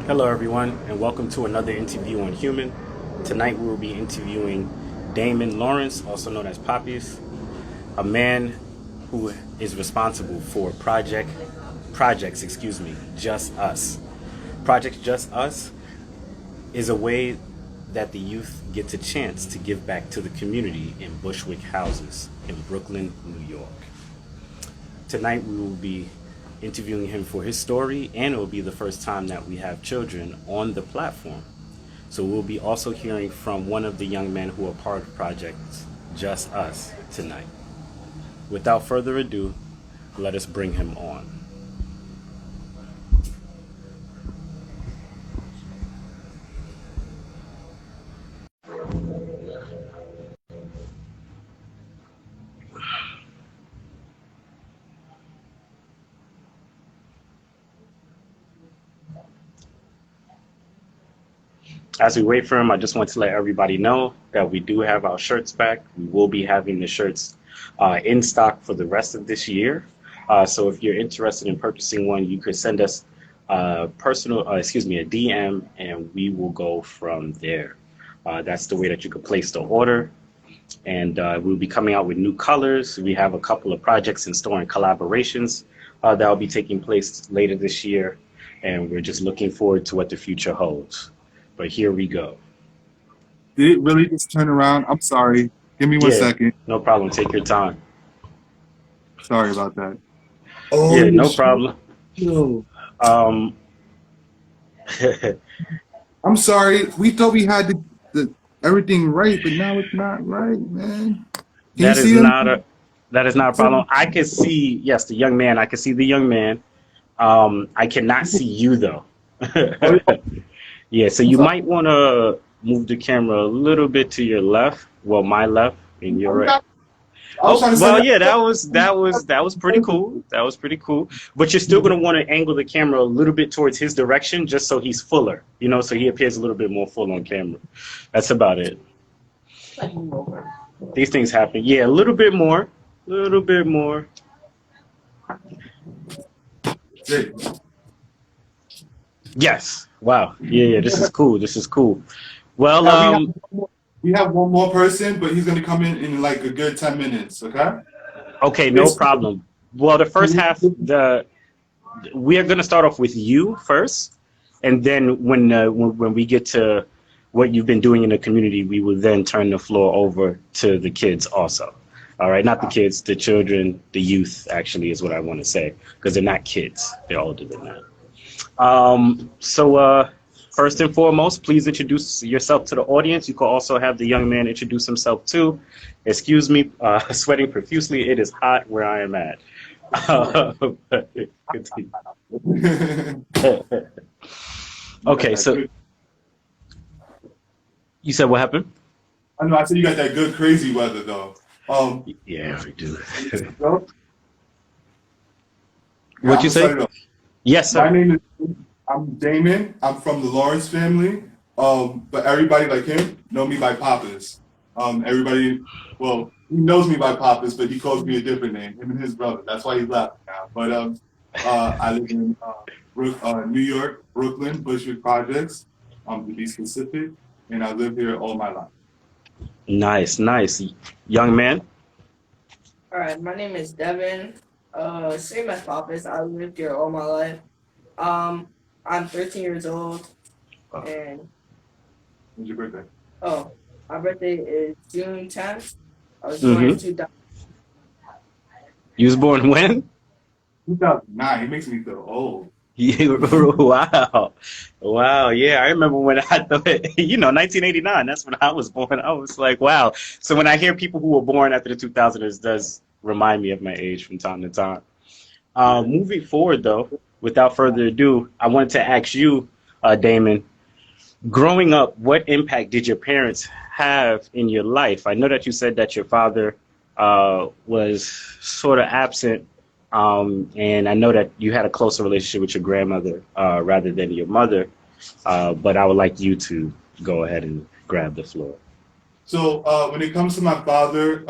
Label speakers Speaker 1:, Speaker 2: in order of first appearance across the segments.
Speaker 1: Hello, everyone, and welcome to another interview on Human. Tonight, we will be interviewing Damon Lawrence, also known as Papis, a man who is responsible for projects, Just Us. Project Just Us is a way that the youth gets a chance to give back to the community in Bushwick houses in Brooklyn, New York. Tonight, we will be interviewing him for his story, and it will be the first time that we have children on the platform. So we'll be also hearing from one of the young men who are part of Project Just Us tonight. Without further ado, let us bring him on. As we wait for him, I just want to let everybody know that we do have our shirts back. We will be having the shirts in stock for the rest of this year. So if you're interested in purchasing one, you could send us a DM, and we will go from there. That's the way that you could place the order. And we'll be coming out with new colors. We have a couple of projects in store and collaborations that will be taking place later this year. And we're just looking forward to what the future holds. But here we go.
Speaker 2: Did it really just turn around? I'm sorry. Give me one
Speaker 1: Yeah,
Speaker 2: second.
Speaker 1: no problem. Take your time.
Speaker 2: Sorry about that.
Speaker 1: Yeah,
Speaker 2: Oh,
Speaker 1: no
Speaker 2: shit.
Speaker 1: problem.
Speaker 2: No.
Speaker 1: Um,
Speaker 2: I'm sorry. We thought we had everything right, but now it's not right, man. Can you
Speaker 1: that is
Speaker 2: see him?
Speaker 1: not a that is not a problem. I can see, yes, the young man. I can see the young man. I cannot see you though.
Speaker 2: Oh, yeah.
Speaker 1: Yeah, so
Speaker 2: I'm
Speaker 1: you
Speaker 2: sorry.
Speaker 1: might want to move the camera a little bit to your left. Well, my left and your right.
Speaker 2: I was
Speaker 1: Oh,
Speaker 2: trying to send
Speaker 1: well,
Speaker 2: it.
Speaker 1: yeah, that was pretty cool. That was pretty cool. But you're still gonna want to angle the camera a little bit towards his direction, just so he's fuller, so he appears a little bit more full on camera. That's about it. These things happen. Yeah, a little bit more. Yes. Wow. Yeah, yeah. This is cool. This is cool. Well,
Speaker 2: Now we have one more person, but he's gonna come in like a good 10 minutes. Okay.
Speaker 1: okay, no
Speaker 2: This.
Speaker 1: problem. Well, the first half, we are going to start off with you first, and then when we get to what you've been doing in the community, we will then turn the floor over to the kids also. All right, not the kids, the children, the youth actually is what I want to say, because they're not kids; they're older than that. So first and foremost, please introduce yourself to the audience. You can also have the young man introduce himself too. Excuse me, sweating profusely. It is hot where I am at.
Speaker 2: You got
Speaker 1: Okay,
Speaker 2: that
Speaker 1: so
Speaker 2: good.
Speaker 1: you said what happened?
Speaker 2: I know. I said you got that good crazy weather though.
Speaker 1: Yeah, we do.
Speaker 2: So, yeah,
Speaker 1: What
Speaker 2: I'm
Speaker 1: you
Speaker 2: gonna start
Speaker 1: say?
Speaker 2: it off.
Speaker 1: Yes,
Speaker 2: My
Speaker 1: sir.
Speaker 2: name is I'm Damon. I'm from the Lawrence family. But everybody like him know me by Papis. Everybody, well, he knows me by Papis, but he calls me a different name. Him and his brother. That's why he's laughing now. But I live in New York, Brooklyn, Bushwick Projects, to be specific, and I live here all my life.
Speaker 1: Nice, nice. Young man.
Speaker 3: All right, my name is Devin. Same as Papis. I lived here all my life. Um, I'm 13 years old, and
Speaker 2: When's your birthday?
Speaker 3: oh, my birthday is June 10th. I was born in
Speaker 1: Mm-hmm.
Speaker 3: 2000.
Speaker 1: You was born when?
Speaker 2: 2009. He makes me feel old.
Speaker 1: Wow. Wow. Yeah, I remember when I thought, 1989, that's when I was born. I was like, wow. So when I hear people who were born after the 2000s, it does remind me of my age from time to time.
Speaker 2: Yeah.
Speaker 1: Moving forward, though, without further ado, I wanted to ask you, Damon, growing up, what impact did your parents have in your life? I know that you said that your father was sort of absent, and I know that you had a closer relationship with your grandmother rather than your mother, but I would like you to go ahead and grab the floor.
Speaker 2: So when it comes to my father,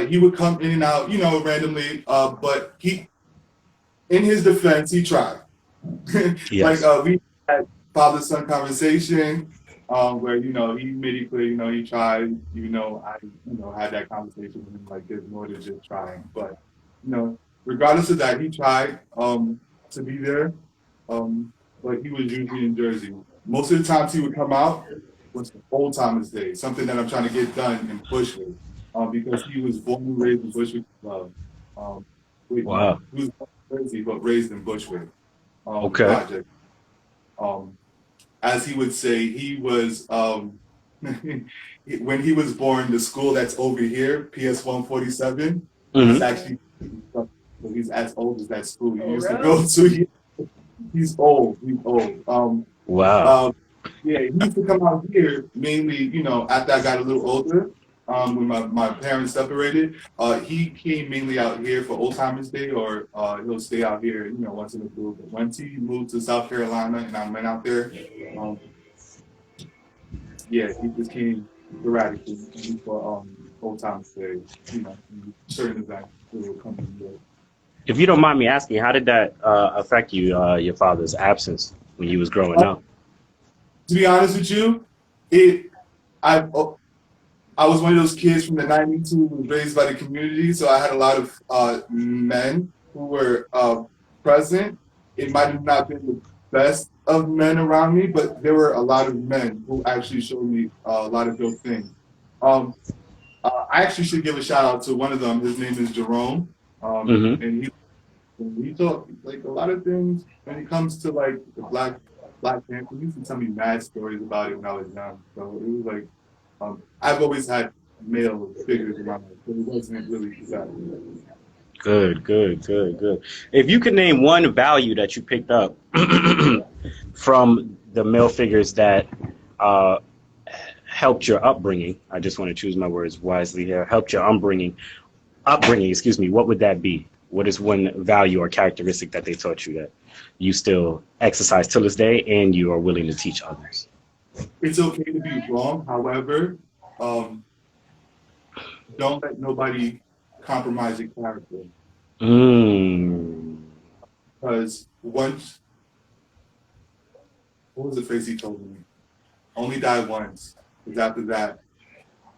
Speaker 2: he would come in and out, randomly. But in his defense, he tried.
Speaker 1: Yes.
Speaker 2: We had father-son conversation, where he made it clear, he tried, I had that conversation with him, like there's more than just trying. But regardless of that, he tried to be there. But he was usually in Jersey. Most of the times he would come out was for Old Timers Day, something that I'm trying to get done in Bushwick, because he was born and raised in Bushwick. Wait, no,
Speaker 1: Wow.
Speaker 2: he was born in Jersey but raised in Bushwick. The
Speaker 1: Okay.
Speaker 2: project. Um, as he would say, he was when he was born, the school that's over here, PS 147, he's
Speaker 1: Hmm.
Speaker 2: actually he's as old as that school he
Speaker 3: Oh,
Speaker 2: used to
Speaker 3: really?
Speaker 2: go to. He's old. He's old.
Speaker 1: Wow.
Speaker 2: Uh, yeah, he used to come out here mainly, after I got a little older, when my parents separated. He came mainly out here for Old Timers Day, or he'll stay out here, once in a blue. But once he moved to South Carolina and I went out there, um, yeah, he just came sporadically for Old Timers Day, certain events that will come in here.
Speaker 1: If you don't mind me asking, how did that affect you, your father's absence when you was growing up?
Speaker 2: To be honest with you, it I I was one of those kids from the '90s who was raised by the community, so I had a lot of men who were present. It might have not been the best of men around me, but there were a lot of men who actually showed me a lot of good things. Um, I actually should give a shout out to one of them. His name is Jerome,
Speaker 1: Hmm.
Speaker 2: and he taught like a lot of things when it comes to like the Black Panther. He used to tell me mad stories about it when I was young. So it was like I've always had male figures in my life, so it wasn't really that.
Speaker 1: Good, good, good, good. If you could name one value that you picked up from the male figures that uh, helped your upbringing, I just want to choose my words wisely here, helped your upbringing, excuse me, what would that be? What is one value or characteristic that they taught you that you still exercise till this day and you are willing to teach others?
Speaker 2: It's okay to be wrong. However, um, don't let nobody compromise your character,
Speaker 1: Mm.
Speaker 2: because once, what was the phrase he told me? Only die once. Because after that,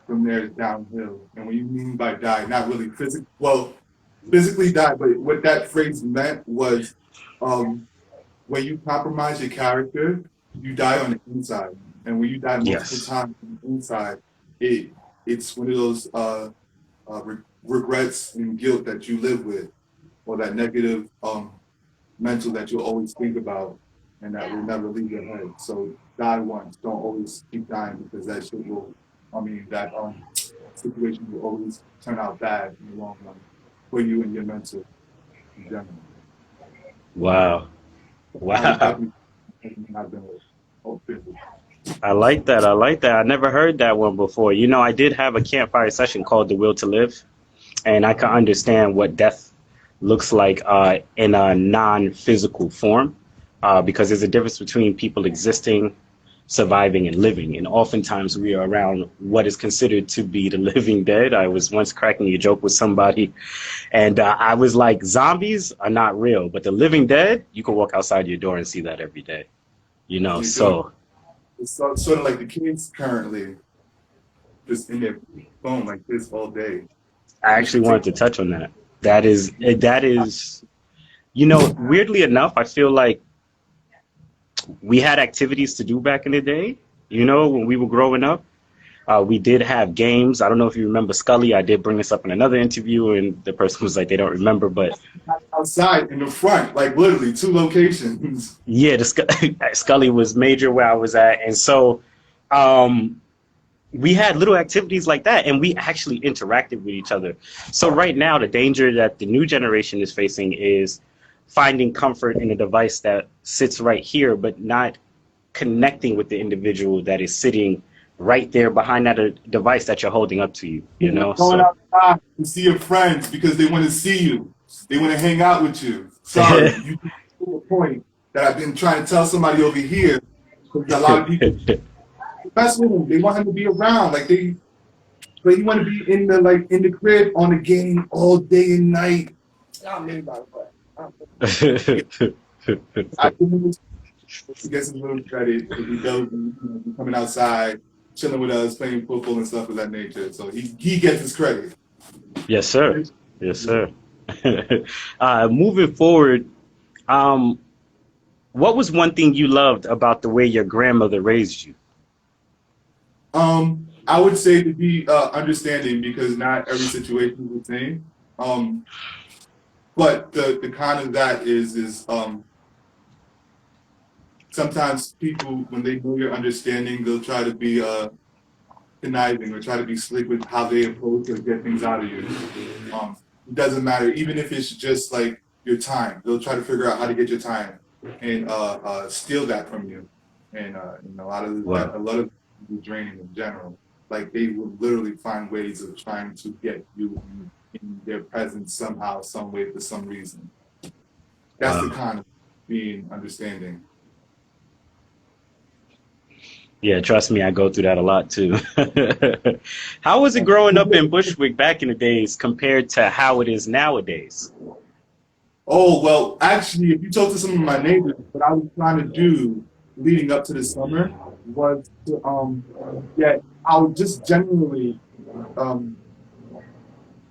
Speaker 2: from there it's downhill. And when you mean by die, not really physically die, but what that phrase meant was, um, when you compromise your character, you die on the inside. And when you die multiple
Speaker 1: Yes.
Speaker 2: times on the inside, it it's one of those regrets and guilt that you live with, or that negative mental that you'll always think about and that will never leave your head. So die once. Don't always keep dying, because that shit will, that situation will always turn out bad in the long run for you and your mental in general.
Speaker 1: Wow.
Speaker 2: I would
Speaker 1: Wow.
Speaker 2: definitely not been with.
Speaker 1: I like that. I like that. I never heard that one before. I did have a campfire session called The Will to Live, and I can understand what death looks like in a non-physical form, because there's a difference between people existing, surviving, and living. And oftentimes we are around what is considered to be the living dead. I was once cracking a joke with somebody, and I was like, zombies are not real, but the living dead, you can walk outside your door and see that every day.
Speaker 2: They do.
Speaker 1: So
Speaker 2: It's sort of like the kids currently just in their phone like this all day.
Speaker 1: I
Speaker 2: You
Speaker 1: actually
Speaker 2: should take
Speaker 1: wanted to touch on that. That is, weirdly enough, I feel like we had activities to do back in the day. When we were growing up, we did have games. I don't know if you remember Scully. I did bring this up in another interview, and the person was like, they don't remember. But
Speaker 2: outside in the front, like literally two locations.
Speaker 1: yeah, Scully was major where I was at, and so um, we had little activities like that, and we actually interacted with each other. So right now, the danger that the new generation is facing is finding comfort in a device that sits right here, but not connecting with the individual that is sitting right there behind that device that you're holding up to you.
Speaker 2: Going
Speaker 1: So
Speaker 2: outside to see your friends because they want to see you. They want to hang out with you. Sorry, you to a point that I've been trying to tell somebody over here, because a lot of people mess with him. They want him to be around. But you want to be in the crib on the game all day and night.
Speaker 3: Not me, by the way.
Speaker 2: I give him he gets his little credit because he does, be coming outside, chilling with us, playing football and stuff of that nature. So he gets his credit.
Speaker 1: Yes, sir. Yes, sir. Moving forward, um, what was one thing you loved about the way your grandmother raised you?
Speaker 2: I would say to be understanding because not every situation is the same. But the kind of that is sometimes people when they know your understanding, they'll try to be conniving or try to be slick with how they approach or get things out of you. It doesn't matter, even if it's just like your time. They'll try to figure out how to get your time and steal that from you. And
Speaker 1: Wow.
Speaker 2: a lot of people draining in general. Like they will literally find ways of trying to get you in their presence somehow, some way, for some reason. That's the
Speaker 1: Wow.
Speaker 2: kind of being understanding.
Speaker 1: Yeah, trust me, I go through that a lot too. How was it growing up in Bushwick back in the days compared to how it is nowadays?
Speaker 2: Oh, well, actually, if you talk to some of my neighbors, what I was trying to do leading up to the summer was to get out just generally um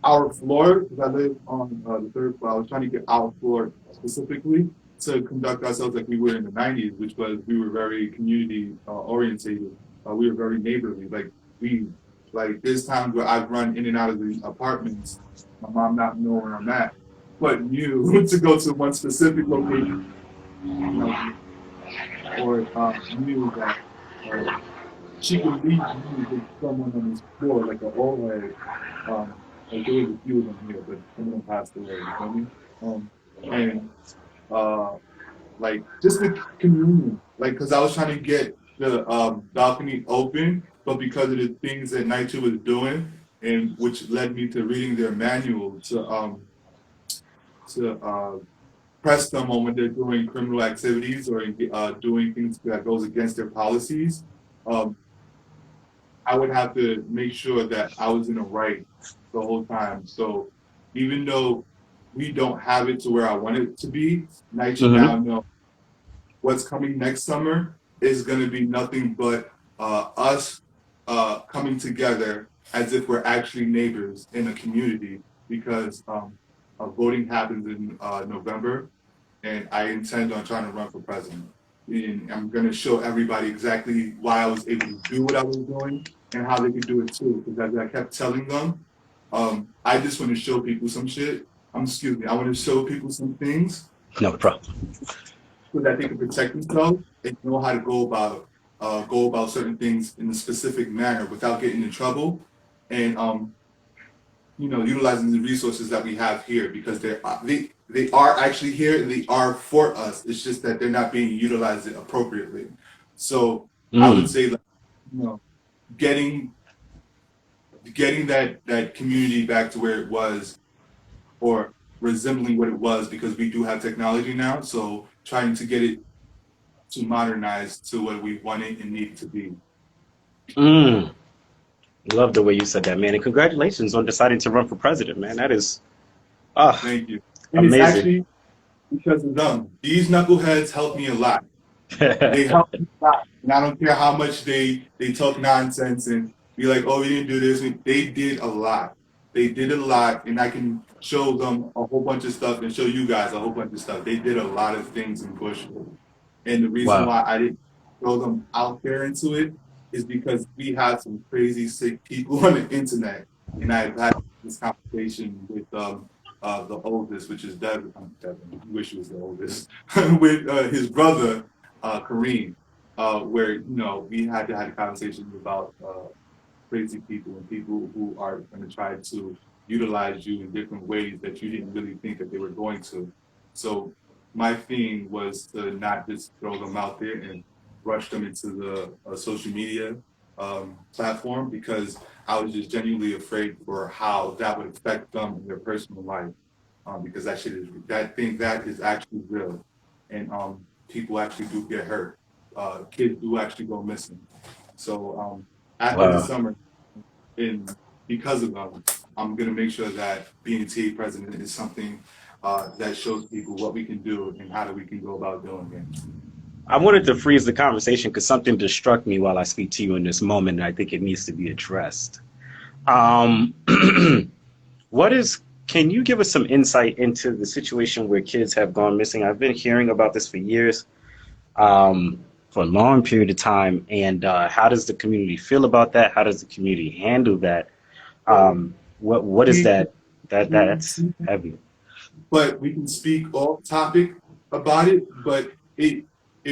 Speaker 2: our floor, because I live on the third floor. I was trying to get our floor specifically to conduct ourselves like we were in the 90s, which was we were very community orientated. We were very neighborly. We, like there's times where I've run in and out of the apartments, my mom not knowing where I'm at, but knew to go to one specific location, you know, or knew that uh, she could leave me with someone on this floor, like an old head. Like there was a few of them here, but some of them passed away. You feel me? And uh, like just the communion, like because I was trying to get the balcony open, but because of the things that Night Two was doing, and which led me to reading their manual to press them on when they're doing criminal activities or doing things that goes against their policies. Um, I would have to make sure that I was in the right the whole time. So even though we don't have it to where I want it to be, Night should
Speaker 1: Hmm.
Speaker 2: now know what's coming next summer is going to be nothing but us coming together as if we're actually neighbors in a community because voting happens in November and I intend on trying to run for president. And I'm going to show everybody exactly why I was able to do what I was doing and how they could do it too. Because as I kept telling them, I just want to show people some shit. Excuse me, I want to show people some things
Speaker 1: No problem.
Speaker 2: so that they can protect themselves and know how to go about certain things in a specific manner without getting in trouble. And utilizing the resources that we have here because they are actually here and they are for us. It's just that they're not being utilized appropriately. So I would
Speaker 1: Mm.
Speaker 2: say, like, you know, getting that community back to where it was or resembling what it was because we do have technology now. So trying to get it to modernize to what we want it and need it to be.
Speaker 1: Mm. Love the way you said that, man. And congratulations on deciding to run for president, man. That is
Speaker 2: Thank you. And it's
Speaker 1: amazing.
Speaker 2: actually because of them. These knuckleheads helped me a lot. They helped me a lot. And I don't care how much they talk nonsense and be like, oh, you didn't do this. They did a lot. They did a lot. And I can show them a whole bunch of stuff and show you guys a whole bunch of stuff. They did a lot of things in Bushwick. And the reason
Speaker 1: Wow.
Speaker 2: why I didn't throw them out there into it is because we have some crazy sick people on the internet. And I've had this conversation with the oldest, which is Devin. Devin. I wish he was the oldest, with his brother Kareem, where we had to have a conversation about crazy people and people who are going to try to utilize you in different ways that you didn't really think that they were going to. So my thing was to not just throw them out there and rush them into the social media platform because I was just genuinely afraid for how that would affect them in their personal life. Because that is actually real, and people actually do get hurt. Kids do actually go missing. So after the
Speaker 1: Wow.
Speaker 2: summer, and because of them, I'm gonna make sure that being TA president is something that shows people what we can do and how we can go about doing it.
Speaker 1: I wanted to freeze the conversation because something just struck me while I speak to you in this moment, and I think it needs to be addressed. Um, can you give us some insight into the situation where kids have gone missing? I've been hearing about this for years, for a long period of time, and how does the community feel about that? How does the community handle that? What is that? That's heavy.
Speaker 2: But we can speak off topic about it, but it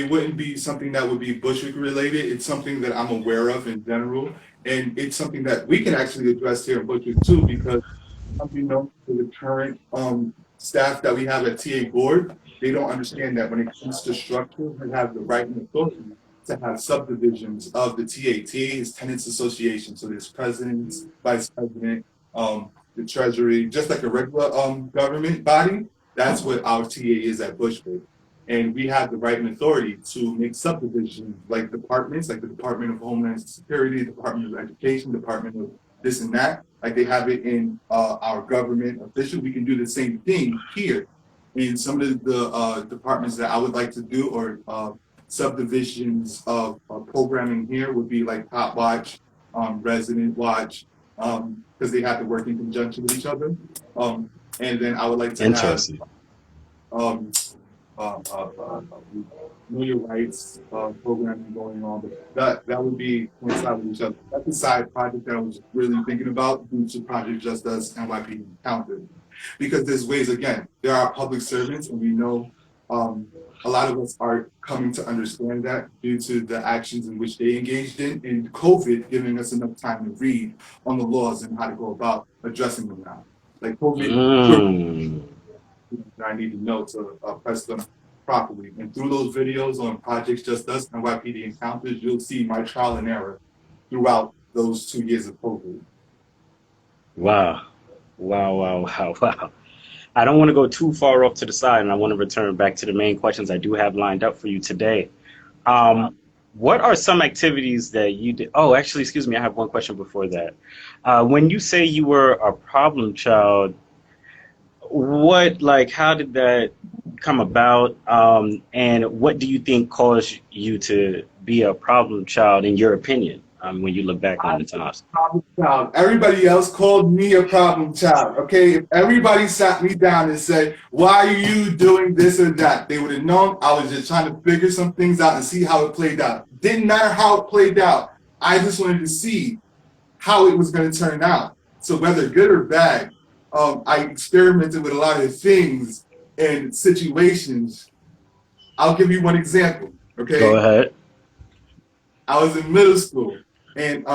Speaker 2: wouldn't be something that would be Bushwick related. It's something that I'm aware of in general, and it's something that we can actually address here in Bushwick too, because you know, to the current staff that we have at TA board, they don't understand that when it comes to structure, we have the right and authority to have subdivisions of the TA. TA is Tenants Association, so there's presidents, vice president, the treasury, just like a regular government body. That's what our TA is at Bushwick. And we have the right and authority to make subdivisions like departments, like the Department of Homeland Security, Department of Education, Department of this and that, like they have it in our government official. We can do the same thing here. In some of the departments that I would like to do, or subdivisions of programming here, would be like Top Watch, Resident Watch, because they have to work in conjunction with each other. And then I would like to have know your rights programming going on, but that would be coincide with each other. That's a side project that I was really thinking about due to Project Just Us NYPD Counted. Because there's ways, again, there are public servants, and we know a lot of us are coming to understand that due to the actions in which they engaged in, and COVID giving us enough time to read on the laws and how to go about addressing them now. Like COVID, I need to know to press them properly. And through those videos on Projects Just Us and NYPD Encounters, you'll see my trial and error throughout those 2 years of COVID.
Speaker 1: Wow. Wow. I don't want to go too far off to the side, and I want to return back to the main questions I do have lined up for you today. What are some activities that you did? Oh, actually, excuse me, I have one question before that. When you say you were a problem child, how did that come about? And what do you think caused you to be a problem child, in your opinion, when you look back on the times?
Speaker 2: Problem child. Everybody else called me a problem child, okay? If everybody sat me down and said, why are you doing this or that? They would have known I was just trying to figure some things out and see how it played out. Didn't matter how it played out. I just wanted to see how it was going to turn out. So whether good or bad, I experimented with a lot of things and situations. I'll give you one example, okay?
Speaker 1: Go ahead.
Speaker 2: I was in middle school, and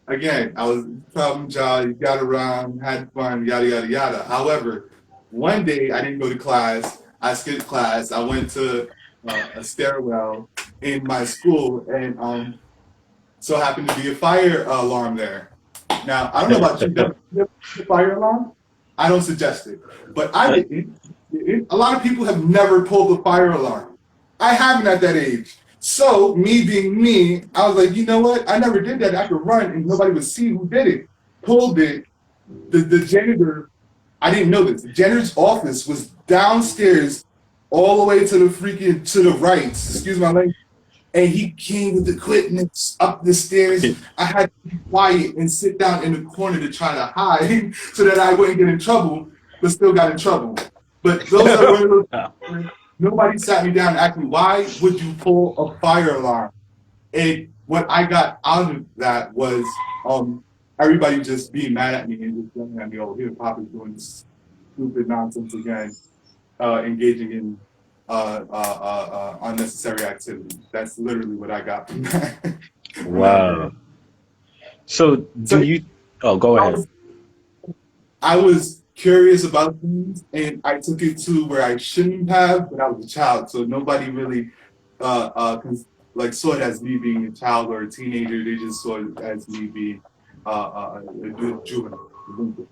Speaker 2: again, I was a problem child, you got around, had fun, yada, yada, yada. However, one day I didn't go to class. I skipped class. I went to a stairwell in my school, and so happened to be a fire alarm there. Now, I don't know about you, the fire alarm? I don't suggest it. But I didn't. A lot of people have never pulled a fire alarm. I haven't at that age. So, me being me, I was like, you know what? I never did that. I could run and nobody would see who did it. Pulled it. The janitor, I didn't know this. The janitor's office was downstairs all the way to the right, excuse my language. And he came with equipment up the stairs. I had to be quiet and sit down in the corner to try to hide so that I wouldn't get in trouble, but still got in trouble. But those are one of those. Nobody sat me down and asked me, why would you pull a fire alarm? And what I got out of that was everybody just being mad at me and just yelling at me, oh, here Papis doing this stupid nonsense again, engaging in unnecessary activity. That's literally what I got from that.
Speaker 1: Wow. So you? Oh, go ahead.
Speaker 2: I was curious about things, and I took it to where I shouldn't have, but I was a child, so nobody really saw it as me being a child or a teenager. They just saw it as me being a juvenile.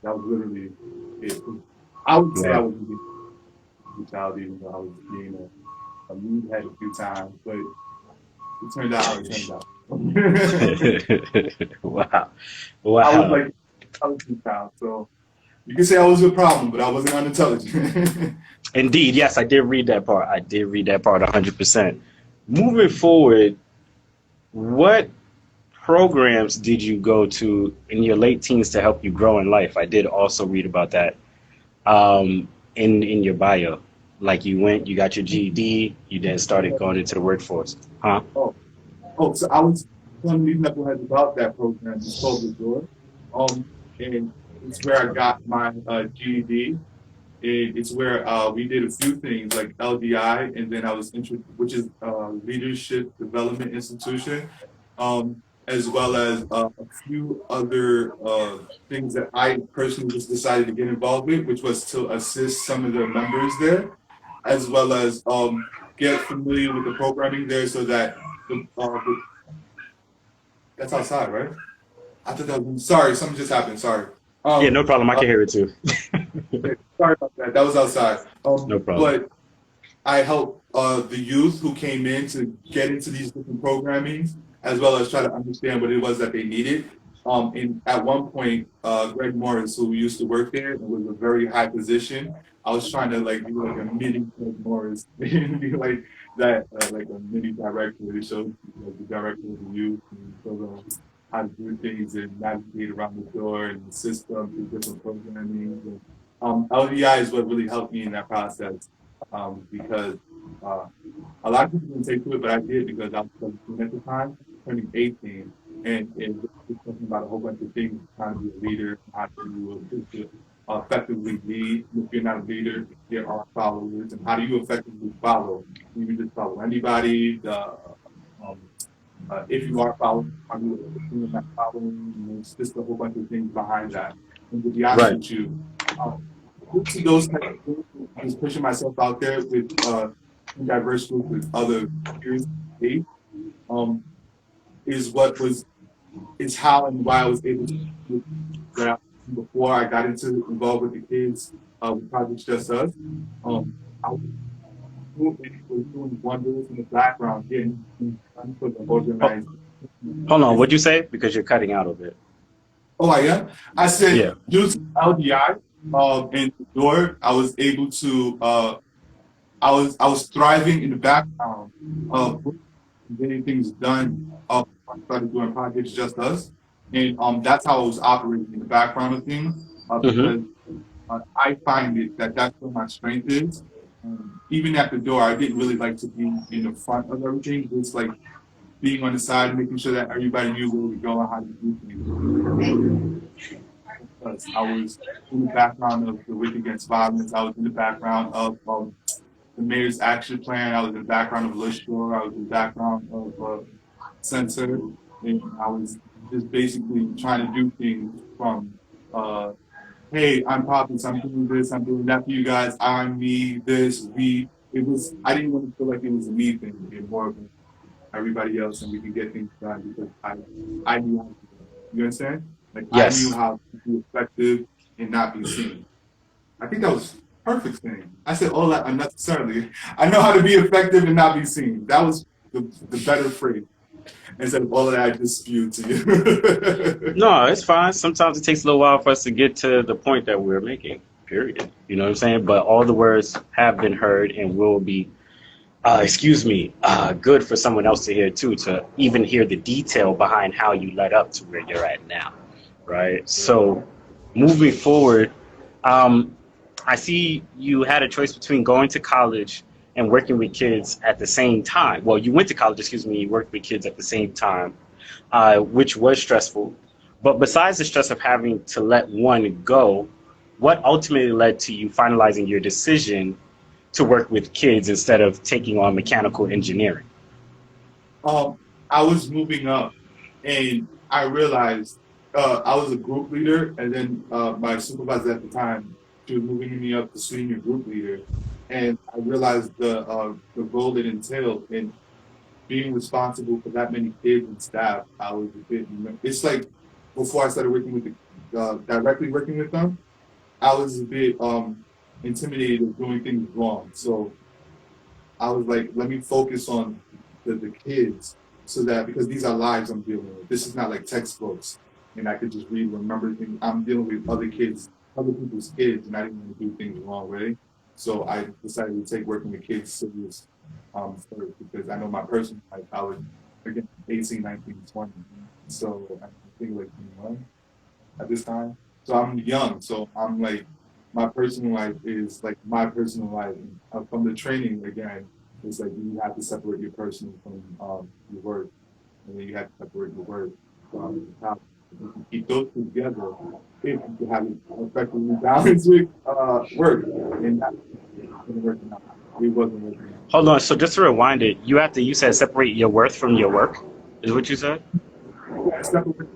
Speaker 2: That was literally it. I would say I was a child, even though I was being a mood head a few times, but it turned out how it turned out.
Speaker 1: Wow.
Speaker 2: I was a child, so You can say I was a problem, but I wasn't unintelligent.
Speaker 1: Indeed, yes, I did read that part. I did read that part 100%. Moving forward, what programs did you go to in your late teens to help you grow in life? I did also read about that in your bio. Like you went, you got your GED, you then started going into the workforce. Huh?
Speaker 2: oh, so I was telling these knuckleheads about that program. It's called The Door. And it's where I got my GED. It's where we did a few things like LDI, and then I was which is Leadership Development Institution, as well as a few other things that I personally just decided to get involved with, which was to assist some of the members there, as well as get familiar with the programming there, so that that's outside, right? I thought that was, sorry, something just happened. Sorry.
Speaker 1: Yeah, no
Speaker 2: Um,
Speaker 1: problem. I
Speaker 2: uh,
Speaker 1: can hear it too.
Speaker 2: Sorry about that. That was outside.
Speaker 1: No problem.
Speaker 2: But I helped the youth who came in to get into these different programming, as well as try to understand what it was that they needed. And at one point, Greg Morris, who used to work there, and was a very high position. I was trying to like do like a mini Greg Morris, be like that, like a mini director that shows like, the director of the youth and show them how to do things and navigate around the door and the system through different programming. And, LDI is what really helped me in that process because uh, a lot of people didn't take to it, but I did because I was 17 at the time, turning 18, and it was talking about a whole bunch of things, trying to be a leader, how to effectively lead. If you're not a leader, there are followers, and how do you effectively follow? You can just follow anybody. Um, if you are following, are you not following? It's just a whole bunch of things behind that. And to be honest
Speaker 1: Right.
Speaker 2: with you, to those type of things, just pushing myself out there with diverse group with other peers, um, is what was is how and why I was able to do what I before I got into involved with the kids with Project Just Us. I was doing wonders in the background, getting done for the
Speaker 1: Oh,
Speaker 2: organized.
Speaker 1: hold on. What'd you say? Because you're cutting out a bit.
Speaker 2: Oh, I am. I
Speaker 1: Yeah.
Speaker 2: said due to LDI and the door, I was able to. I was thriving in the background of getting things done. I started doing projects just us, and that's how I was operating in the background of things.
Speaker 1: Mm-hmm.
Speaker 2: Because I find it that that's where my strength is. Even at the door, I didn't really like to be in the front of everything. It's like being on the side, making sure that everybody knew where we go and how to do things. Because I was in the background of the Wick Against Violence. I was in the background of the Mayor's Action Plan. I was in the background of Lish Shore. I was in the background of Censor. And I was just basically trying to do things from, hey, I'm Papis, I'm doing this, I'm doing that for you guys. I'm me, this, we. It was, I didn't want to feel like it was a me thing. It was more of everybody else and we can get things done because I knew how to do it. You understand? Like I knew
Speaker 1: Yes.
Speaker 2: how to be effective and not be seen. I think that was perfect thing. I said all that unnecessarily. I know how to be effective and not be seen. That was the better phrase instead of all of that I just spewed to you.
Speaker 1: No, it's fine. Sometimes it takes a little while for us to get to the point that we're making. Period. You know what I'm saying? But all the words have been heard and will be, good for someone else to hear too, to even hear the detail behind how you led up to where you're at now, right? So, moving forward, um, I see you had a choice between going to college and working with kids at the same time. Well, you went to college, excuse me, you worked with kids at the same time, which was stressful. But besides the stress of having to let one go, what ultimately led to you finalizing your decision to work with kids instead of taking on mechanical engineering?
Speaker 2: um, I was moving up and I realized I was a group leader and then my supervisor at the time, she was moving me up to senior group leader. And I realized the role it entailed in being responsible for that many kids and staff. I was a bit, it's like before I started working with directly working with them, I was a bit intimidated of doing things wrong. So I was like, let me focus on the kids so that because these are lives I'm dealing with. This is not like textbooks and I could just read and remember things. I'm dealing with other kids' other people's kids, and I didn't want to do things the wrong way. So I decided to take working with kids serious first, because I know my personal life, I was, again, 18, 19, 20. So I think like 21 at this time. So I'm young. So I'm like, my personal life is like my personal life. And, from the training, again, it's like you have to separate your personal from your work. And then you have to separate your work from the top. If you keep those two together, if you have it effectively balanced with work, and that wasn't working out. It wasn't working out.
Speaker 1: Hold on. So just to rewind it, you said separate your worth from your work, is what you said?
Speaker 2: Yeah, separate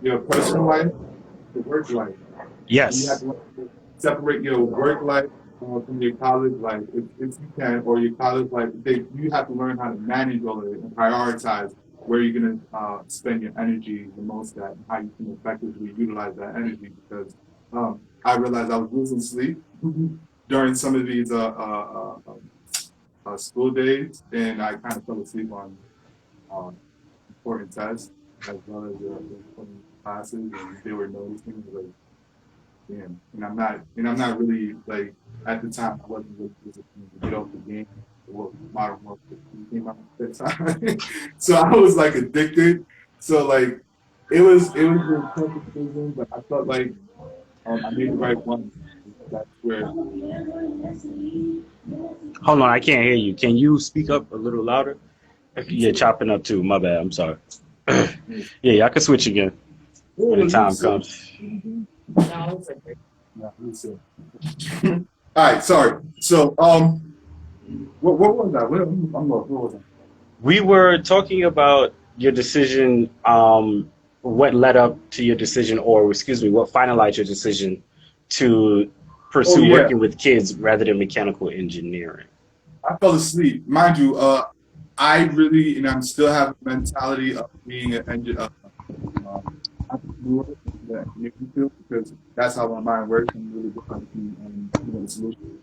Speaker 2: your personal life, your work life. You have
Speaker 1: Yes.
Speaker 2: to separate your work life from your college life, if you can, or your college life. You have to learn how to manage all of it and prioritize where you're going to spend your energy the most at, and how you can effectively utilize that energy. Because I realized I was losing sleep during some of these school days, and I kind of fell asleep on important tests as well as the important classes, and they were noticing like, damn. And I'm not really like, at the time I wasn't really disciplined to get off the game or modern warfare came out at that time. So I was like addicted. So like it was a tough decision, but I felt like I made the right one. That's where
Speaker 1: Hold on, I can't hear you. Can you speak up a little louder? You're chopping up too. My bad. I'm sorry. Yeah, I can switch again when the time comes.
Speaker 3: No, it's okay.
Speaker 2: Yeah, let's see. All right, sorry. So what was that? I'm lost. What was that?
Speaker 1: We were talking about your decision, what led up to your decision, or excuse me, what finalized your decision to
Speaker 2: Oh
Speaker 1: pursue
Speaker 2: yeah,
Speaker 1: working with kids rather than mechanical engineering.
Speaker 2: I fell asleep. Mind you, I really, and I'm still have a mentality of being an entrepreneur in the engineering field, because that's how my mind works. I'm really good at the solution,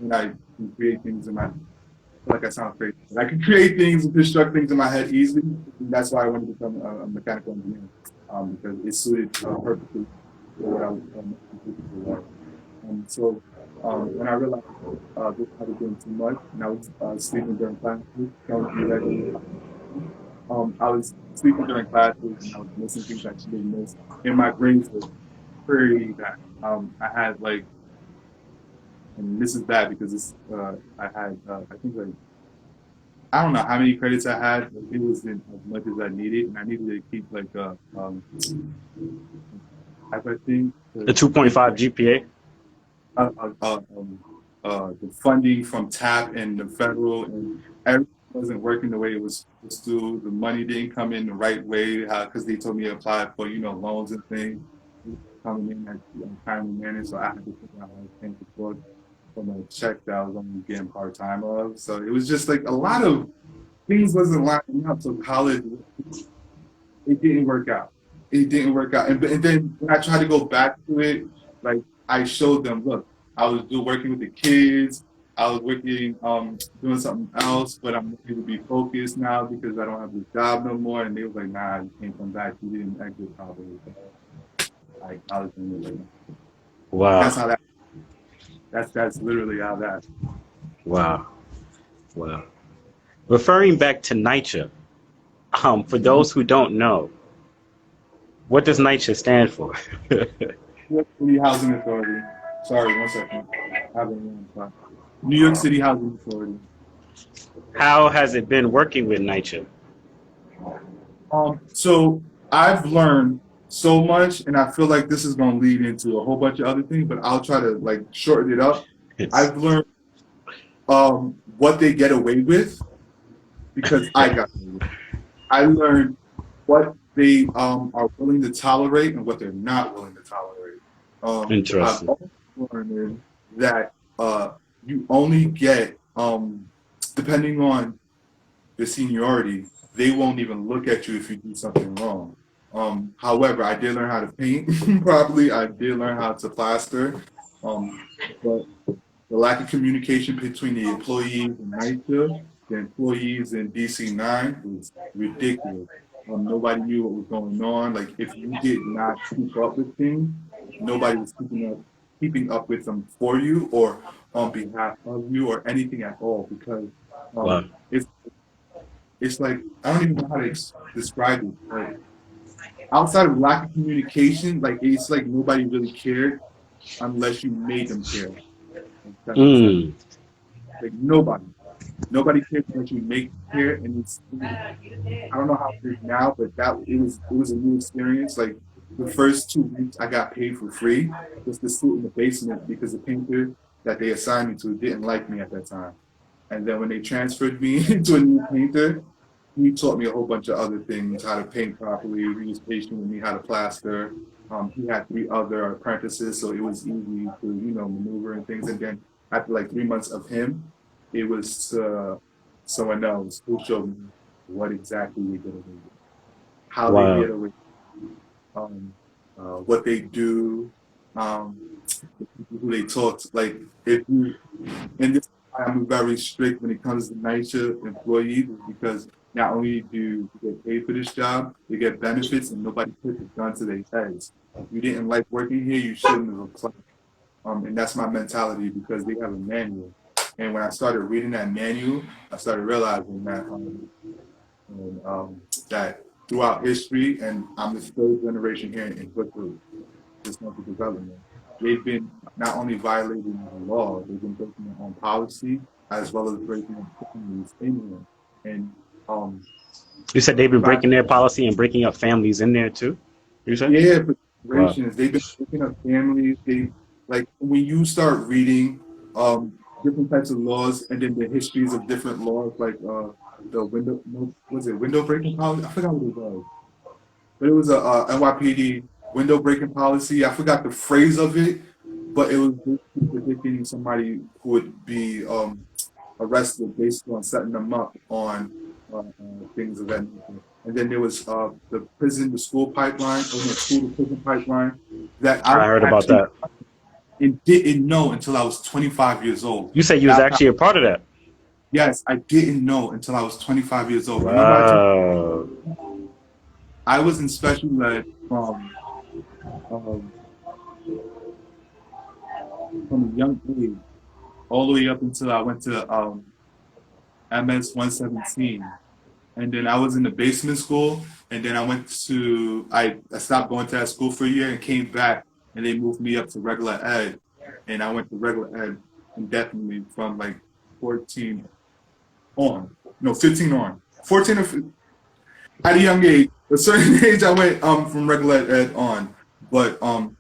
Speaker 2: and I can create things in my. I feel like I sound crazy, but I can create things and construct things in my head easily. And that's why I wanted to become a mechanical engineer, because it suited perfectly for what I was looking for. So when I realized this I was doing too much, and I was sleeping during classes, don't do that anymore. I was sleeping during classes, and I was missing things I shouldn't miss, and my grades were pretty bad. I had like, and this is bad because I had I think like, I don't know how many credits I had, but it wasn't as much as I needed, and I needed to keep like I think
Speaker 1: The 2.5 GPA.
Speaker 2: uh, uh, uh, um, the funding from TAP and the federal, and everything wasn't working the way it was supposed to. The money didn't come in the right way because they told me to apply for loans and things coming in at timely manner. So I had to figure out how to pay the book from a check that I was only getting part time of. So it was just like a lot of things wasn't lining up. So college, it didn't work out. It didn't work out. And then when I tried to go back to it, like I showed them, look, I was working with the kids. I was working, doing something else, but I'm able to be focused now because I don't have this job no more. And they was like, nah, you can't come back. You didn't exit college. Like college and like, that's
Speaker 1: Wow.
Speaker 2: how that. That's literally how that.
Speaker 1: Wow. Wow. Referring back to NYCHA, for those who don't know, what does NYCHA stand for?
Speaker 2: New York City Housing Authority. Sorry, 1 second. I have it wrong, sorry. New York City Housing Authority.
Speaker 1: How has it been working with NYCHA?
Speaker 2: So I've learned so much, and I feel like this is going to lead into a whole bunch of other things, but I'll try to like shorten it up.
Speaker 1: It's
Speaker 2: I've learned what they get away with because I got away with it. I learned what they are willing to tolerate and what they're not willing to tolerate. I've
Speaker 1: interesting.
Speaker 2: also learned that you only get, depending on the seniority, they won't even look at you if you do something wrong. However, I did learn how to paint properly. I did learn how to plaster. But the lack of communication between the employees in NYCHA, the employees in DC9 was ridiculous. Nobody knew what was going on. Like if you did not keep up with things, nobody was keeping up with them for you or on behalf of you or anything at all, because
Speaker 1: Wow.
Speaker 2: it's like I don't even know how to describe it. Like outside of lack of communication, like it's like nobody really cared unless you made them care. If that makes sense.
Speaker 1: Mm.
Speaker 2: Like nobody cares unless you make them care, and I don't know how it is now, but it was a new experience. Like the first 2 weeks, I got paid for free just to sit in the basement because the painter that they assigned me to didn't like me at that time. And then when they transferred me to a new painter, he taught me a whole bunch of other things, how to paint properly. He was patient with me, how to plaster. He had 3 other apprentices, so it was easy to, maneuver and things. And then after like 3 months of him, it was someone else who showed me what exactly they did away with, how they
Speaker 1: Wow.
Speaker 2: get away, what they do, the people who they talk to. Like if you, and this is why I'm very strict when it comes to night shift employees, is because not only do you get paid for this job, you get benefits, and nobody puts a gun to their heads. If you didn't like working here, you shouldn't have applied. And that's my mentality, because they have a manual. And when I started reading that manual, I started realizing that throughout history, and I'm the 3rd generation here in Brooklyn, this country development, they've been not only violating the law, they've been breaking their own policy as well as breaking up families in here. And
Speaker 1: You said they've been
Speaker 2: by
Speaker 1: breaking their policy and breaking up families in there too. You said?
Speaker 2: yeah, for
Speaker 1: Wow.
Speaker 2: generations. They've been picking up families. They like when you start reading different types of laws and then the histories of different laws, like the window, no, was it window breaking policy? I forgot what it was, but it was a NYPD window breaking policy. I forgot the phrase of it, but it was basically predicting somebody who would be arrested based on setting them up on things of that nature. And then there was the prison to school pipeline, or the school to prison pipeline, that I
Speaker 1: I heard about
Speaker 2: actually
Speaker 1: that.
Speaker 2: didn't know until I was 25 years old.
Speaker 1: You said you was
Speaker 2: That's how,
Speaker 1: actually a part of that.
Speaker 2: yes, I didn't know until I was 25 years old. Remember,
Speaker 1: Wow.
Speaker 2: I was in special ed um, from a young age, all the way up until I went to MS 117. And then I was in the basement school, and then I stopped going to that school for a year and came back, and they moved me up to regular ed, and I went to regular ed indefinitely from like 14 on, no 15 on, 14 or at a young age, a certain age I went from regular ed on, but I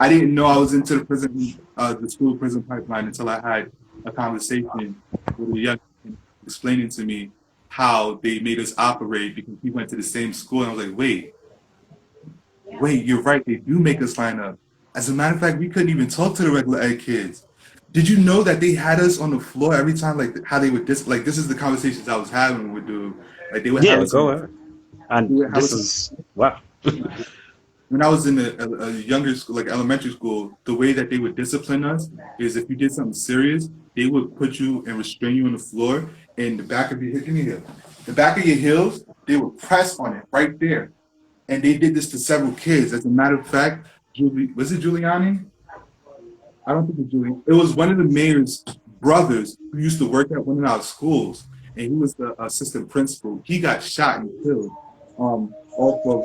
Speaker 2: didn't know I was into the school prison pipeline until I had a conversation with a young man explaining to me how they made us operate, because we went to the same school. And I was like, wait, you're right. They do make us line up. As a matter of fact, we couldn't even talk to the regular ed kids. Did you know that they had us on the floor every time? Like how they would this is the conversations I was having with dude. Like they would have
Speaker 1: Yeah,
Speaker 2: us on
Speaker 1: go
Speaker 2: the
Speaker 1: ahead. And
Speaker 2: they would have
Speaker 1: this
Speaker 2: us on
Speaker 1: is wow.
Speaker 2: when I was in a younger school, like elementary school, the way that they would discipline us is if you did something serious, they would put you and restrain you on the floor, and the back of your heel, the back of your heels, they would press on it right there. And they did this to several kids. As a matter of fact, was it Giuliani? I don't think it was Giuliani. It was one of the mayor's brothers who used to work at one of our schools, and he was the assistant principal. He got shot and killed off of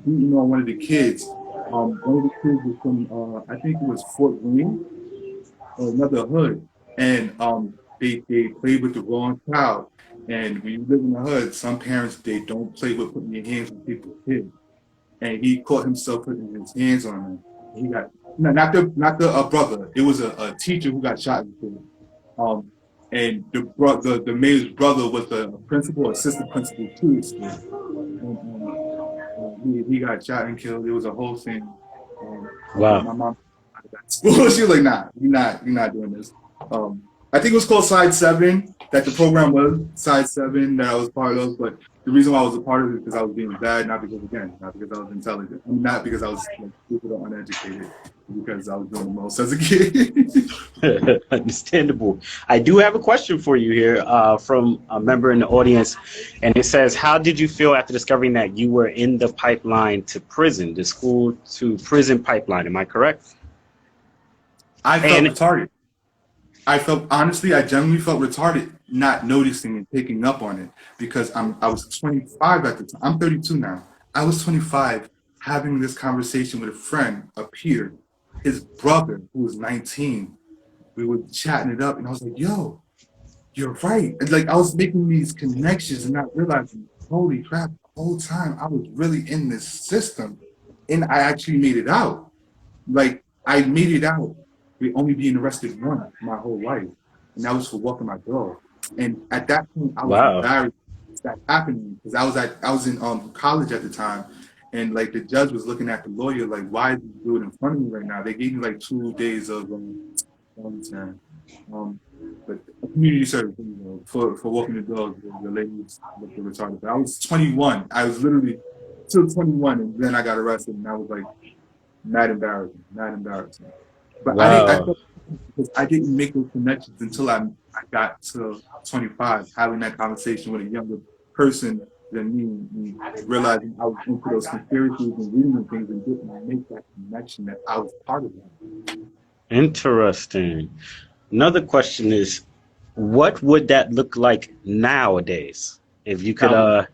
Speaker 2: beating on one of the kids. One of the kids was from, I think it was Fort Wayne or another hood. And they played with the wrong child. And when you live in the hood, some parents, they don't play with putting your hands on people's kids. And he caught himself putting his hands on them. He got, no, not the brother. It was a teacher who got shot and killed. And the mayor's brother was the principal, assistant principal to the school. And he got shot and killed. It was a whole thing.
Speaker 1: Wow.
Speaker 2: My mom out of that school. She was like, "Nah, you're not doing this." I think it was called Side 7. That the program was Side 7 that I was part of. But the reason why I was a part of it is because I was being bad, not because I was intelligent, not because I was like, stupid or uneducated, because I was doing the most as a kid.
Speaker 1: Understandable. I do have a question for you here from a member in the audience, and it says, "How did you feel after discovering that you were in the pipeline to prison, the school to prison pipeline?" Am I correct?
Speaker 2: I felt
Speaker 1: And
Speaker 2: retarded. I genuinely felt retarded, not noticing and picking up on it because I was 25 at the time. I'm 32 now. I was 25 having this conversation with a friend, a peer, his brother who was 19. We were chatting it up, and I was like, "Yo, you're right." And like I was making these connections and not realizing, holy crap, the whole time I was really in this system, and I actually made it out. Like I made it out with only being arrested once my whole life, and that was for walking my dog. And at that point, I was
Speaker 1: wow,
Speaker 2: embarrassed that happened because I was in college at the time, and like the judge was looking at the lawyer like, "Why is this dude in front of me right now?" They gave me like 2 days of um, but community service, for walking the dog. The lady was retarded. But I was 21. I was literally till 21, and then I got arrested, and I was like mad embarrassing, mad embarrassing. But I
Speaker 1: wow.
Speaker 2: felt because I didn't make those connections until I got to 25, having that conversation with a younger person than me, and realizing I was into those conspiracies and reading the things and didn't make that connection that I was part of it.
Speaker 1: Interesting. Another question is, what would that look like nowadays if you could
Speaker 2: Child,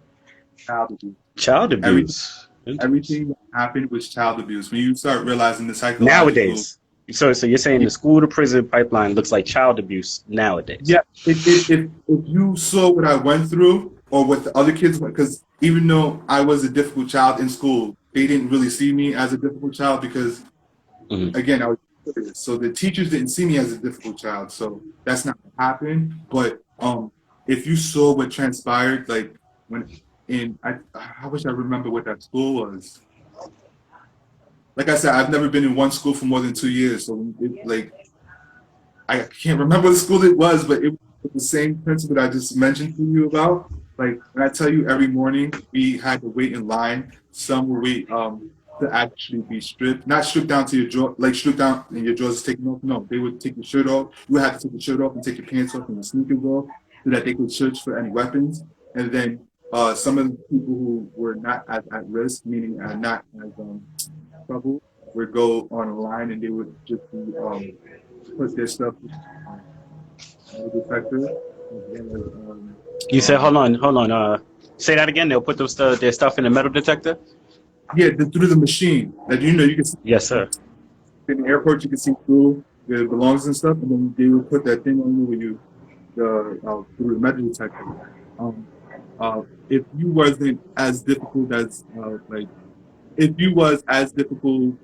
Speaker 2: child abuse.
Speaker 1: child
Speaker 2: Everything,
Speaker 1: abuse?
Speaker 2: everything that happened was child abuse. When you start realizing the psychological.
Speaker 1: Nowadays. So you're saying the school to prison pipeline looks like child abuse nowadays.
Speaker 2: Yeah, if you saw what I went through or what the other kids went, because even though I was a difficult child in school, they didn't really see me as a difficult child because,
Speaker 1: Mhm.
Speaker 2: again, I was curious. So the teachers didn't see me as a difficult child. So that's not what happened. But if you saw what transpired, like when I wish I remember what that school was. Like I said, I've never been in one school for more than 2 years. So like I can't remember the school it was, but it was the same principal that I just mentioned to you about. Like, when I tell you every morning we had to wait in line, some would wait to actually be stripped, not stripped down to your jaw, like stripped down and your drawers is taken off. No, they would take your shirt off. You would have to take your shirt off and take your pants off and your sneakers off so that they could search for any weapons. And then some of the people who were not at risk, meaning not as trouble, would go on a line and they would just be put their stuff in the detector.
Speaker 1: You said, hold on. Say that again. They'll put their stuff in the metal detector.
Speaker 2: Yeah, through the machine. Like you can see
Speaker 1: Yes, sir.
Speaker 2: in the airport, you can see through the belongings and stuff, and then they will put that thing on you when you through the metal detector. Um, if you wasn't as difficult as if you was as difficult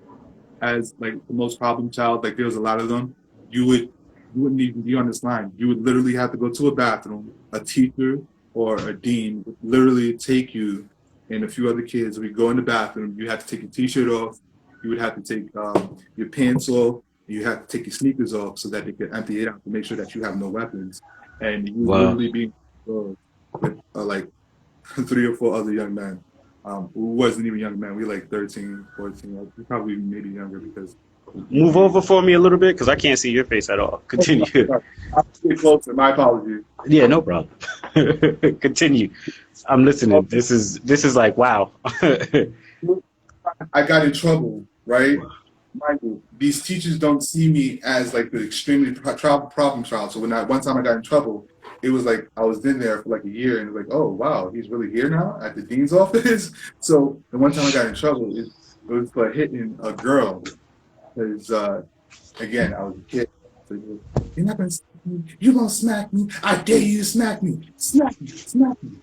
Speaker 2: as like the most problem child, like there was a lot of them, you wouldn't even be on this line. You would literally have to go to a bathroom. A teacher or a dean would literally take you and a few other kids. We go in the bathroom. You have to take your t-shirt off. You would have to take your pants off. You have to take your sneakers off so that they could empty it out to make sure that you have no weapons. And you would
Speaker 1: Wow.
Speaker 2: literally be with like 3 or 4 other young men. Who wasn't even young men. We were like 13, 14. We probably maybe younger because.
Speaker 1: Move over for me a little bit because I can't see your face at all. Continue.
Speaker 2: I'm getting closer. My apologies.
Speaker 1: Yeah, no problem. Continue. I'm listening. This is like wow.
Speaker 2: I got in trouble, right? Mind you, these teachers don't see me as like the extremely problem child. So one time I got in trouble, it was like I was in there for like a year, and it was like, oh wow, he's really here now at the dean's office. So the one time I got in trouble, it was for hitting a girl because again I was a kid. So you're not gonna smack me. You gonna smack me? I dare you to smack me. Smack me. Smack me.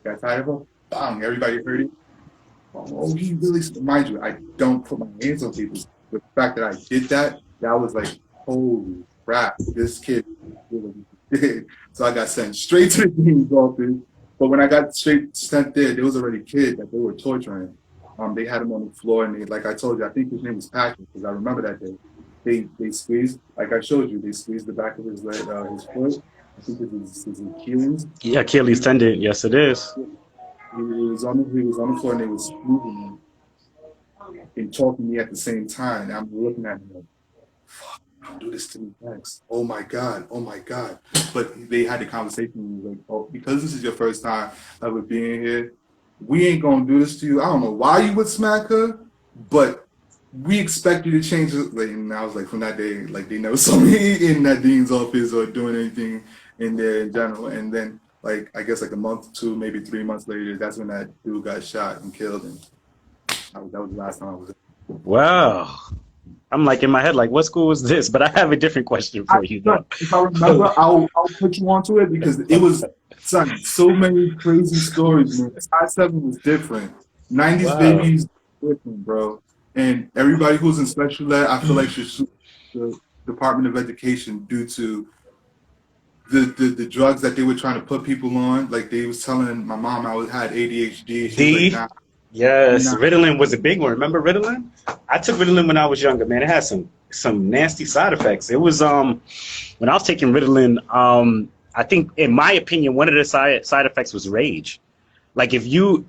Speaker 2: Got tired of her. Bang! Everybody heard it. Oh, he really, mind you, I don't put my hands on people. But the fact that I did that, that was like, holy crap, this kid really did. So I got sent straight to the dean's office. But when I got straight sent there was already a kid that they were torturing. They had him on the floor, and like I told you, I think his name was Patrick, because I remember that day. They squeezed, like I showed you, they squeezed the back of his leg, his foot. I think it was his Achilles.
Speaker 1: Yeah, Achilles tendon. Yes, it is.
Speaker 2: He was on the floor and they was moving me and talking to me at the same time. And I'm looking at him like, don't do this to me next. Oh my God. Oh my God. But they had the conversation with me like, oh, because this is your first time ever being here, we ain't gonna do this to you. I don't know why you would smack her, but we expect you to change it. Like, and I was like, from that day, like they never saw me in that dean's office or doing anything in there in general. And then like I guess like a month, 2, maybe 3 months later, that's when that dude got shot and killed. And that was the last time I was there.
Speaker 1: Wow. I'm like in my head, like, what school was this? But I have a different question for you, though.
Speaker 2: If I remember, I'll put you onto it because it was so many crazy stories, man. I-7 was different. 90s
Speaker 1: Wow.
Speaker 2: babies different, bro. And everybody who's in special ed, I feel like should sue the Department of Education due to the drugs that they were trying to put people on. Like they was telling my mom I had ADHD. She was like, nah.
Speaker 1: Yes, Ritalin was a big one. Remember Ritalin? I took Ritalin when I was younger, man. It had some nasty side effects. It was when I was taking Ritalin, I think in my opinion one of the side effects was rage. Like if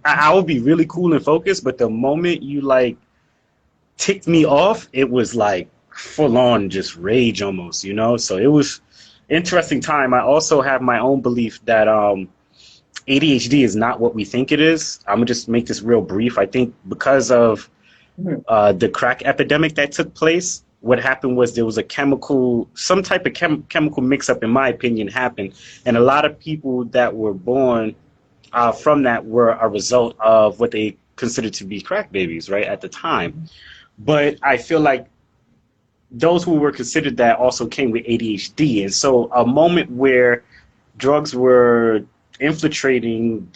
Speaker 1: I would be really cool and focused, but the moment you like ticked me off, it was like full on just rage almost, you know? So it was interesting time. I also have my own belief that ADHD is not what we think it is. I'm gonna just make this real brief. I think because of the crack epidemic that took place, what happened was there was some type of chemical mix-up, in my opinion, happened, and a lot of people that were born from that were a result of what they considered to be crack babies, right, at the time. But I feel like those who were considered that also came with ADHD, and so a moment where drugs were infiltrating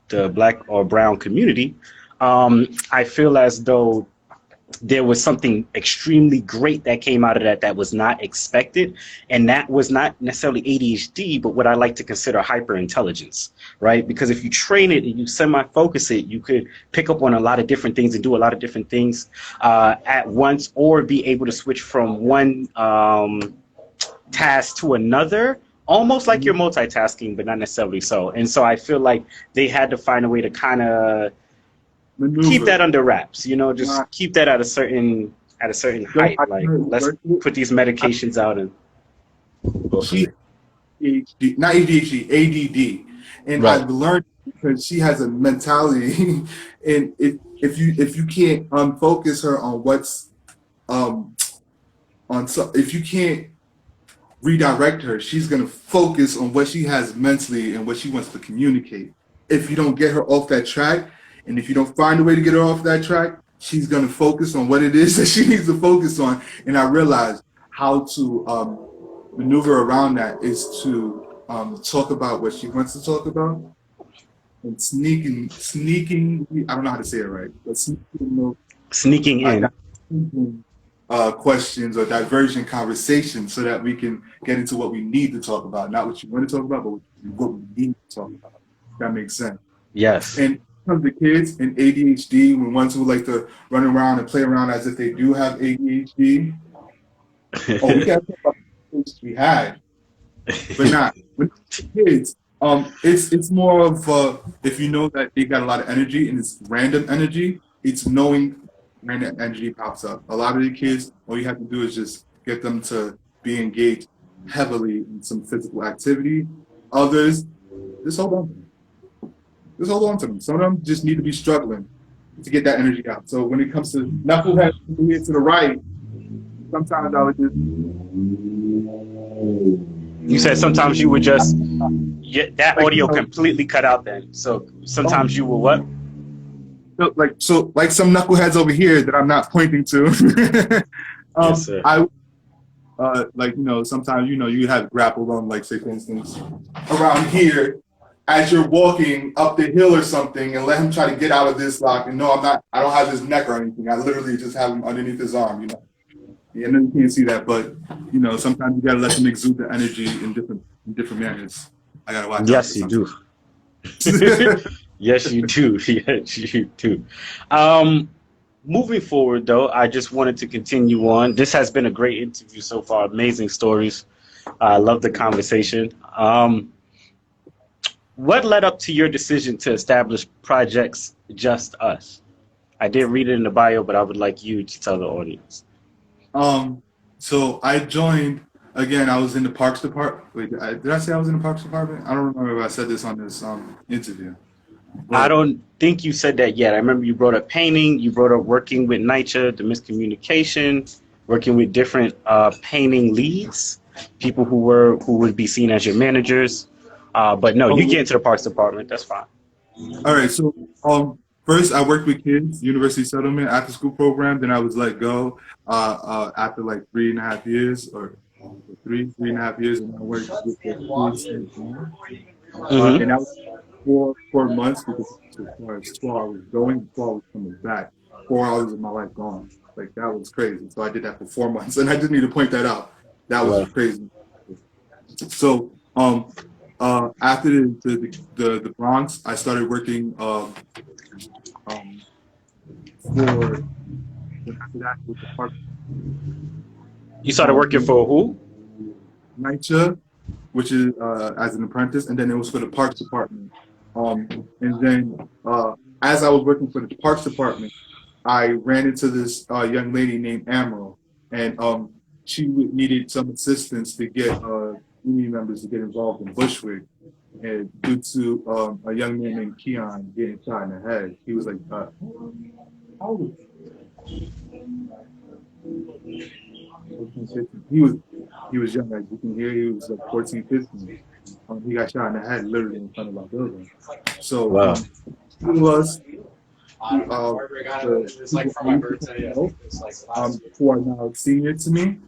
Speaker 1: the black or brown community, I feel as though there was something extremely great that came out of that was not expected, and that was not necessarily ADHD, but what I like to consider hyperintelligence, right? Because if you train it and you semi-focus it, you could pick up on a lot of different things and do a lot of different things at once, or be able to switch from one task to another, almost like you're multitasking, but not necessarily so. And so I feel like they had to find a way to kind of keep that under wraps, you know, just keep that at a certain height. Like, let's put these medications out and
Speaker 2: she ADHD, not ADHD, ADD, and
Speaker 1: right.
Speaker 2: I've learned because she has a mentality, and if you can't focus her on what's if you can't redirect her, she's gonna focus on what she has mentally and what she wants to communicate. If you don't get her off that track, and if you don't find a way to get her off that track, she's gonna focus on what it is that she needs to focus on. And I realized how to maneuver around that is to talk about what she wants to talk about, and sneaking. I don't know how to say it right, but
Speaker 1: sneaking in.
Speaker 2: Questions or diversion conversations so that we can get into what we need to talk about, not what you want to talk about, but what we need to talk about. That makes sense.
Speaker 1: Yes.
Speaker 2: And some of the kids in ADHD, when ones who like to run around and play around as if they do have ADHD, we got to talk about the kids we had, but not with kids. It's more of if you know that they got a lot of energy and it's random energy, it's knowing when that energy pops up. A lot of the kids, all you have to do is just get them to be engaged heavily in some physical activity. Others, just hold on to them. Just hold on to them. Some of them just need to be struggling to get that energy out. So when it comes to knucklehead here to the right, sometimes I would just.
Speaker 1: You said sometimes you would just that audio completely cut out then. So sometimes you will what?
Speaker 2: Like some knuckleheads over here that I'm not pointing to.
Speaker 1: Yes, sir.
Speaker 2: Sometimes you have grappled on, like, say for instance, around here as you're walking up the hill or something, and let him try to get out of this lock. And no, I don't have his neck or anything. I literally just have him underneath his arm. You know, you can't see that, but sometimes you gotta let them exude the energy in different manners. I gotta watch.
Speaker 1: Yes, you do. Yes, you do. Yes, you do. Moving forward, though, I just wanted to continue on. This has been a great interview so far. Amazing stories. I love the conversation. what led up to your decision to establish Projects Just Us? I did read it in the bio, but I would like you to tell the audience.
Speaker 2: So I joined again. I was in the Parks Department. Wait, did I say I was in the Parks Department? I don't remember if I said this on this interview.
Speaker 1: I
Speaker 2: But
Speaker 1: don't think you said that yet. I remember you brought up painting, you brought up working with NYCHA, the miscommunication, working with different painting leads, people who would be seen as your managers. But no, you get into the Parks Department. That's fine.
Speaker 2: all right. So first I worked with kids, University Settlement after school program. Then I was let go after like 3.5 years or 3.5 years, and I worked with the kids.
Speaker 1: Mm-hmm.
Speaker 2: And that was 4 months because as far as 12 hours going, 12 hours coming back, 4 hours of my life gone. Like that was crazy. So I did that for 4 months, and I just need to point that out. That was crazy. So after the Bronx, I started working for after that with the park.
Speaker 1: You started working for who?
Speaker 2: NYCHA, which is as an apprentice, and then it was for the Parks Department. And then as I was working for the Parks Department, I ran into this young lady named Amaral, and she needed some assistance to get union members to get involved in Bushwick. And due to a young man named Keon getting shot in the head, he was like, how old was he? He was young, as you can hear. He was like 14, 15. He got shot in the head literally in front of our building. So it was who are now senior to me.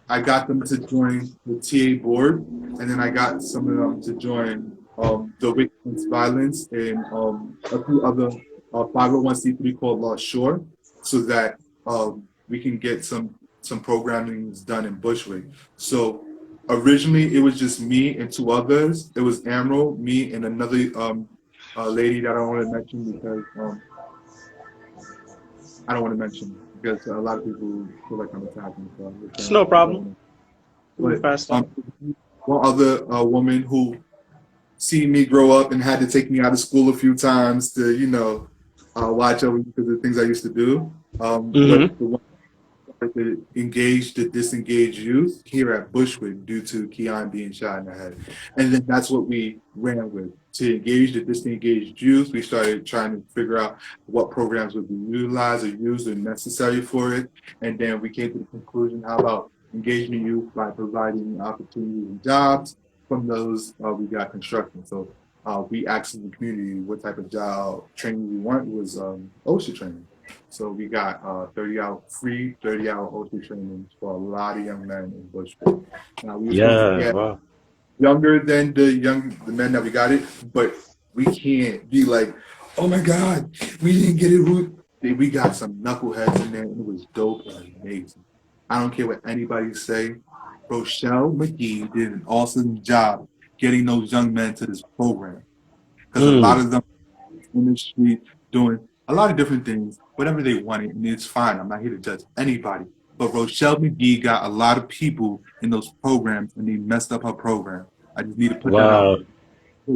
Speaker 2: I got them to join the TA board, and then I got some of them to join the Wick Against Violence and a few other 501c3 called Law Shore, so that we can get some programming done in Bushwick. So originally it was just me and two others. It was Amaral, me, and another lady that I don't want to mention because I don't want to mention because a lot of people feel like I'm attacking. So
Speaker 1: It's no problem.
Speaker 2: But one other woman who seen me grow up and had to take me out of school a few times to, watch over because of the things I used to do. But the one to engage the disengaged youth here at Bushwick due to Keon being shot in the head. And then that's what we ran with. To engage the disengaged youth, we started trying to figure out what programs would be utilized or used or necessary for it. And then we came to the conclusion, how about engaging the youth by providing opportunities and jobs? From those, we got construction. So we asked the community what type of job training we want. It was OSHA training. So we got 30-hour OSHA training for a lot of young men in Bushwick. Now we were supposed to get younger than the men that we got it, but we can't be like, oh my God, we didn't get it. We got some knuckleheads in there, and it was dope and amazing. I don't care what anybody say. Rochelle McGee did an awesome job getting those young men to this program, because a lot of them in the street doing a lot of different things, whatever they wanted, and it's fine. I'm not here to judge anybody. But Rochelle McGee got a lot of people in those programs, and they messed up her program. I just need to put that out.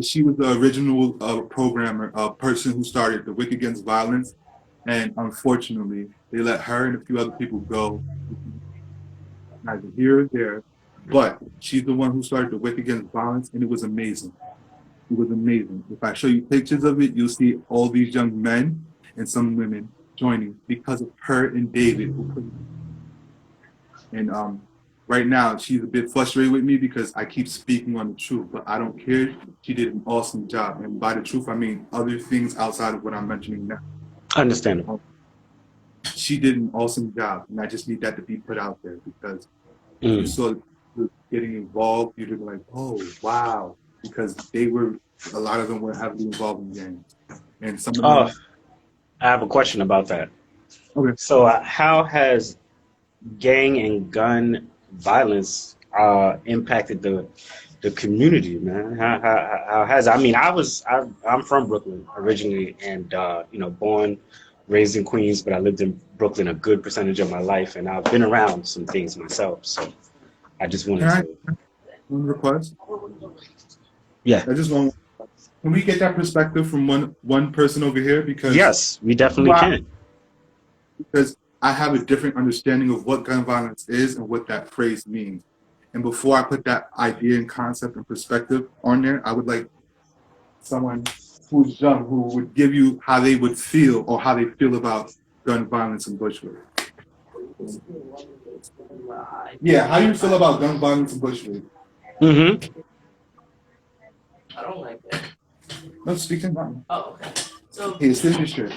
Speaker 2: She was the original programmer, person who started the Wick Against Violence, and unfortunately, they let her and a few other people go, neither here or there. But she's the one who started the Wick Against Violence, and it was amazing. It was amazing. If I show you pictures of it, you'll see all these young men and some women joining because of her and David. And right now, she's a bit frustrated with me because I keep speaking on the truth, but I don't care. She did an awesome job. And by the truth, I mean other things outside of what I'm mentioning now.
Speaker 1: Understandable.
Speaker 2: She did an awesome job, and I just need that to be put out there because you saw getting involved, you'd be like, oh, wow. Because a lot of them were heavily involved in gangs. And some of them.
Speaker 1: I have a question about that.
Speaker 2: Okay.
Speaker 1: So how has gang and gun violence impacted the community, man? How has, I mean, I'm from Brooklyn originally, and born, raised in Queens, but I lived in Brooklyn a good percentage of my life, and I've been around some things myself. So I just wanted
Speaker 2: to one request.
Speaker 1: Yeah.
Speaker 2: I just want Can we get that perspective from one person over here? Because
Speaker 1: Yes, we definitely can.
Speaker 2: because I have a different understanding of what gun violence is and what that phrase means. And before I put that idea and concept and perspective on there, I would like someone who's young who would give you how they would feel or how they feel about gun violence in Bushwick. Yeah, how you feel about gun violence in Bushwick?
Speaker 1: Mm-hmm.
Speaker 3: I don't like it.
Speaker 2: No, speak to
Speaker 3: Oh, okay. So
Speaker 2: Hey, sit in shirt.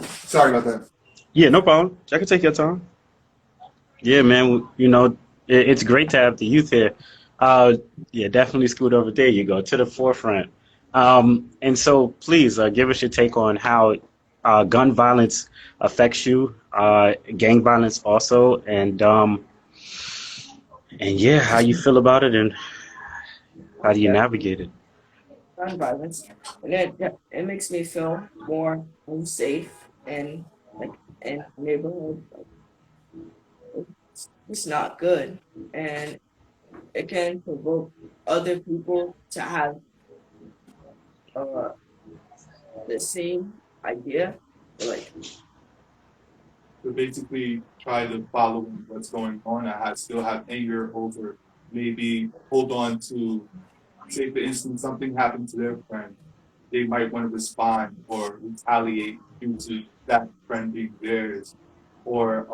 Speaker 2: Sorry about that.
Speaker 1: Yeah, no problem. I can take your time. Yeah, man. You know, it's great to have the youth here. Yeah, definitely scoot over. There you go, to the forefront. And so, please give us your take on how gun violence affects you, gang violence also, and yeah, how you feel about it and how do you navigate it?
Speaker 3: gun violence, and it makes me feel more unsafe and like in neighborhood. Like, it's not good, and it can provoke other people to have uh the same idea, like
Speaker 2: To basically try to follow what's going on. Still have anger over maybe hold on to, say for instance, something happened to their friend. They might want to respond or retaliate due to that friend being theirs. Or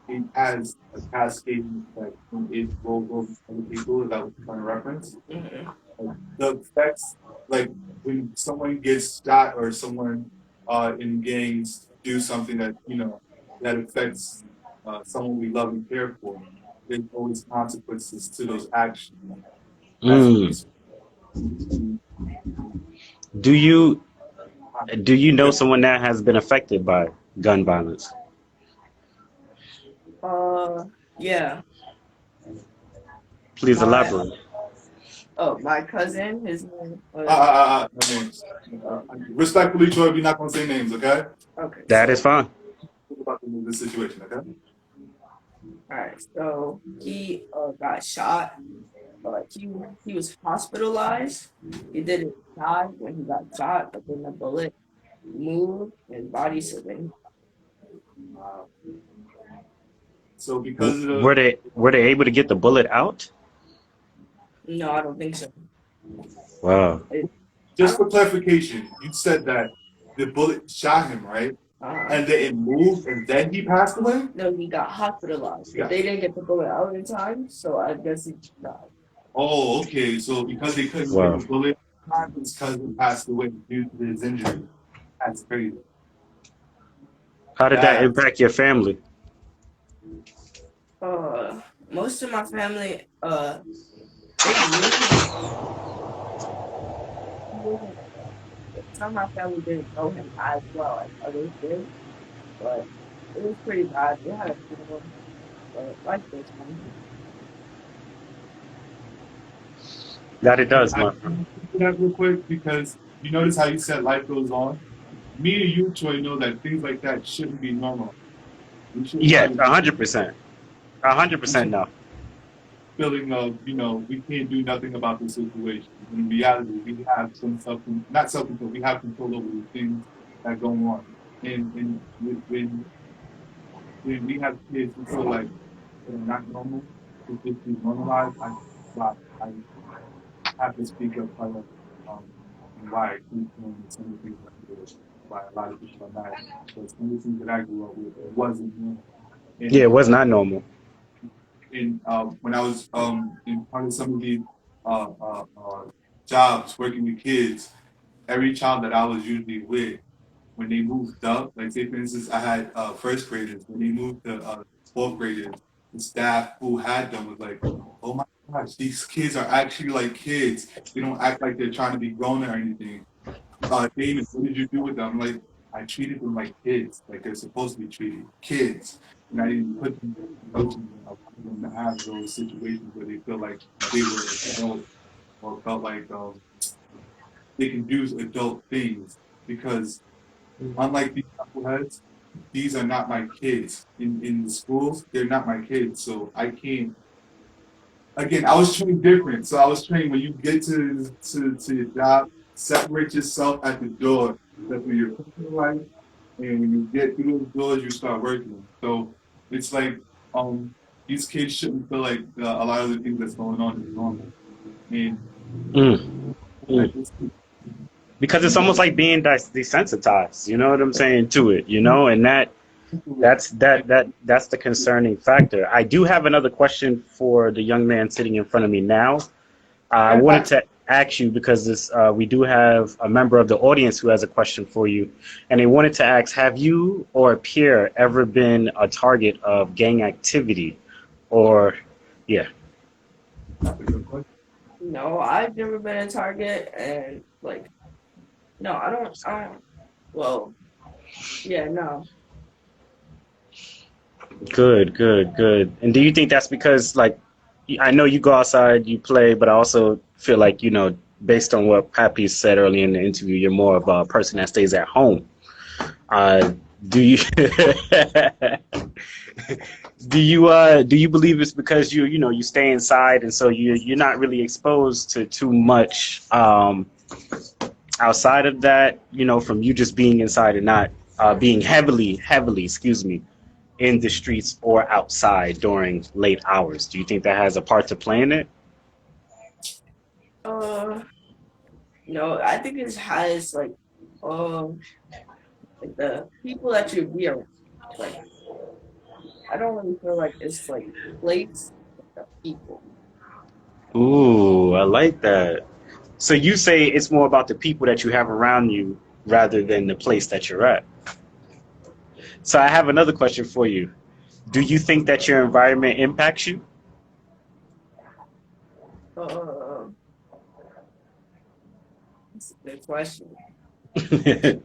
Speaker 2: it has a cascading effect when it rolls over to other people that was trying to reference.
Speaker 3: mhm.
Speaker 2: The effects, like when someone gets shot or someone in gangs do something that that affects someone we love and care for, there's always consequences to those actions. That's what
Speaker 1: Mm.
Speaker 2: makes
Speaker 1: Do you do you know someone that has been affected by gun violence?
Speaker 3: uh yeah,
Speaker 1: Please
Speaker 3: my
Speaker 1: elaborate.
Speaker 3: my cousin, his name was
Speaker 2: no names. Respectfully, Troy, we're not gonna say names, okay?
Speaker 3: okay.
Speaker 1: That is
Speaker 3: So
Speaker 1: fine.
Speaker 2: Talk about this situation, okay?
Speaker 3: all right, so he got shot. He was hospitalized. He didn't die when he got shot, but then the bullet moved his body, so then
Speaker 2: So because of
Speaker 1: Were they able to get the bullet out?
Speaker 3: no, I don't think so.
Speaker 1: Wow.
Speaker 3: I
Speaker 2: just
Speaker 3: don't.
Speaker 2: for clarification, you said that the bullet shot him, right? And then it moved, and then he passed away.
Speaker 3: No, he got hospitalized, but
Speaker 2: Yeah.
Speaker 3: they didn't get the bullet out in time, so I guess he died.
Speaker 2: Oh, okay. So because they couldn't get
Speaker 1: Wow.
Speaker 2: the bullet, his cousin passed away due to his injury. That's crazy.
Speaker 1: How did that
Speaker 2: That
Speaker 1: impact your family?
Speaker 3: Most of my family, they knew him. He wasn't. Some of my family didn't know him as well as others did, but it was pretty bad. They had a funeral, but life goes on.
Speaker 1: That it does,
Speaker 2: I
Speaker 1: my friend.
Speaker 2: that real quick because you notice how you said life goes on. Me and you, Troy, know that things like that shouldn't be normal. We shouldn't
Speaker 1: Yes,
Speaker 2: have a
Speaker 1: 100%.
Speaker 2: we
Speaker 1: 100%
Speaker 2: should
Speaker 1: no.
Speaker 2: feeling of we can't do nothing about the situation. In reality, we have some not self control. We have control over the things that go on. And when we have kids, we feel like they're not normal. If this is normalized, I have to speak up and why I keep doing some of the things that I do. Why a lot of people are mad. Because some of the things that I grew up with, it wasn't normal.
Speaker 1: Yeah,
Speaker 2: And
Speaker 1: it was not normal.
Speaker 2: when I was in part of some of these uh, uh, uh, jobs working with kids, every child that I was usually with, when they moved up, like say for instance, I had first graders. When they moved to fourth graders, the staff who had them was like, "Oh my gosh, these kids are actually like kids. They don't act like they're trying to be grown or anything." Damon, what did you do with them? I'm like, I treated them like kids, like they're supposed to be treated, kids. And I didn't put them in situations where I wanted them to have those situations where they feel like they were adults or felt like they can do adult things. Because unlike these knuckleheads, these are not my kids. In the schools, they're not my kids. So I can't. Again, I was trained different. So I was trained when you get to your job, separate yourself at the door. That's where your personal life, and when you get through those doors, you start working. So it's like these kids shouldn't feel like a lot of the things that's going on is normal. And
Speaker 1: Mm,
Speaker 2: like
Speaker 1: mm. Because it's almost like being desensitized, you know what I'm saying, to it, and that's the concerning factor. I do have another question for the young man sitting in front of me now. I wanted to ask you because we do have a member of the audience who has a question for you, and they wanted to ask: have you or a peer ever been a target of gang activity, or yeah?
Speaker 2: that's a good question.
Speaker 3: No, I've never been a target, and like, no, I don't. I don't. Well, yeah, no.
Speaker 1: Good, good, good. And do you think that's because, like, I know you go outside, you play, but I also feel like, based on what Papis said earlier in the interview, you're more of a person that stays at home. Uh, do you do you believe it's because you stay inside and so you're not really exposed to too much outside of that, from you just being inside and not being heavily, excuse me, in the streets or outside during late hours? Do you think that has a part to play in it?
Speaker 3: Uh, no, I think it has like the people that you be around. Like, I don't really feel like it's like place, the people.
Speaker 1: Ooh, I like that. So you say it's more about the people that you have around you rather than the place that you're at. So I have another question for you. Do you think that your environment impacts you?
Speaker 3: Uh, that's a good question.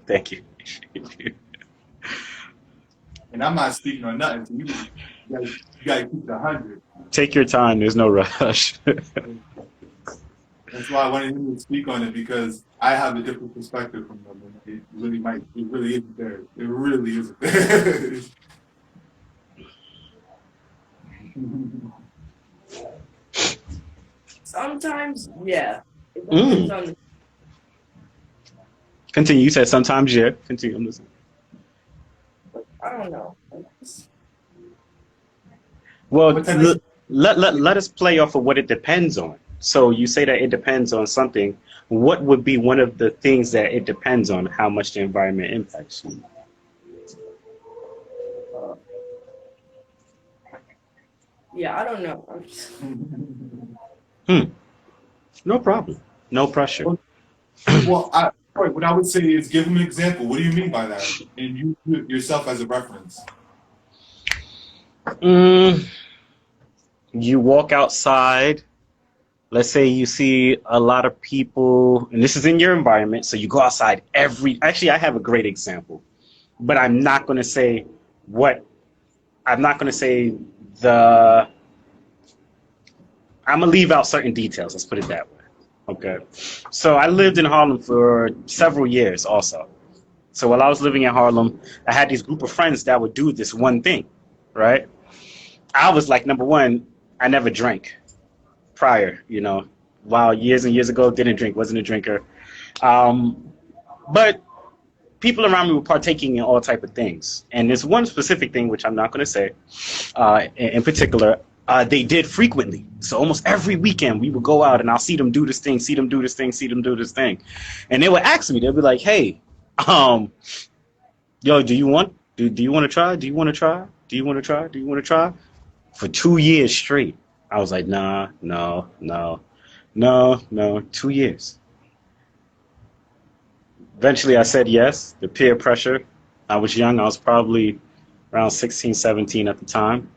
Speaker 1: Thank you.
Speaker 2: And I'm not speaking on nothing. So you gotta keep the 100.
Speaker 1: Take your time. There's no rush.
Speaker 2: That's why I wanted him to speak on it because I have a different perspective from them. And it really isn't there. It really isn't there.
Speaker 3: Sometimes, yeah, it depends
Speaker 1: Mm.
Speaker 3: on the.
Speaker 1: Continue. You said sometimes, yeah. Continue. I'm listening.
Speaker 3: I don't know.
Speaker 1: Well,
Speaker 2: What type of
Speaker 1: let us play off of what it depends on. So you say that it depends on something. What would be one of the things that it depends on how much the environment impacts you?
Speaker 3: Uh, yeah, I don't know.
Speaker 1: Hmm. No problem. No pressure.
Speaker 2: well, what I would say is give him an example. What do you mean by that? And you put yourself as a reference.
Speaker 1: Mm, you walk outside. Let's say you see a lot of people, and this is in your environment. So you go outside Actually, I have a great example, but I'm not going to say what. I'm not going to say the. I'm gonna leave out certain details. Let's put it that way. Okay. So I lived in Harlem for several years also. So while I was living in Harlem, I had this group of friends that would do this one thing, right? I was like, number one, I never drank prior, while years and years ago, didn't drink, wasn't a drinker. Um, but people around me were partaking in all type of things. And there's one specific thing, which I'm not going to say in particular, they did frequently. So almost every weekend we would go out and I'll see them do this thing, see them do this thing, see them do this thing. And they would ask me, they'd be like, hey, um, yo, do you want to try? Do you want to try? Do you want to try? Do you want to try? For 2 years straight. I was like, nah, no, no, no, no, 2 years. Eventually I said yes, the peer pressure. I was young. I was probably around 16, 17 at the time,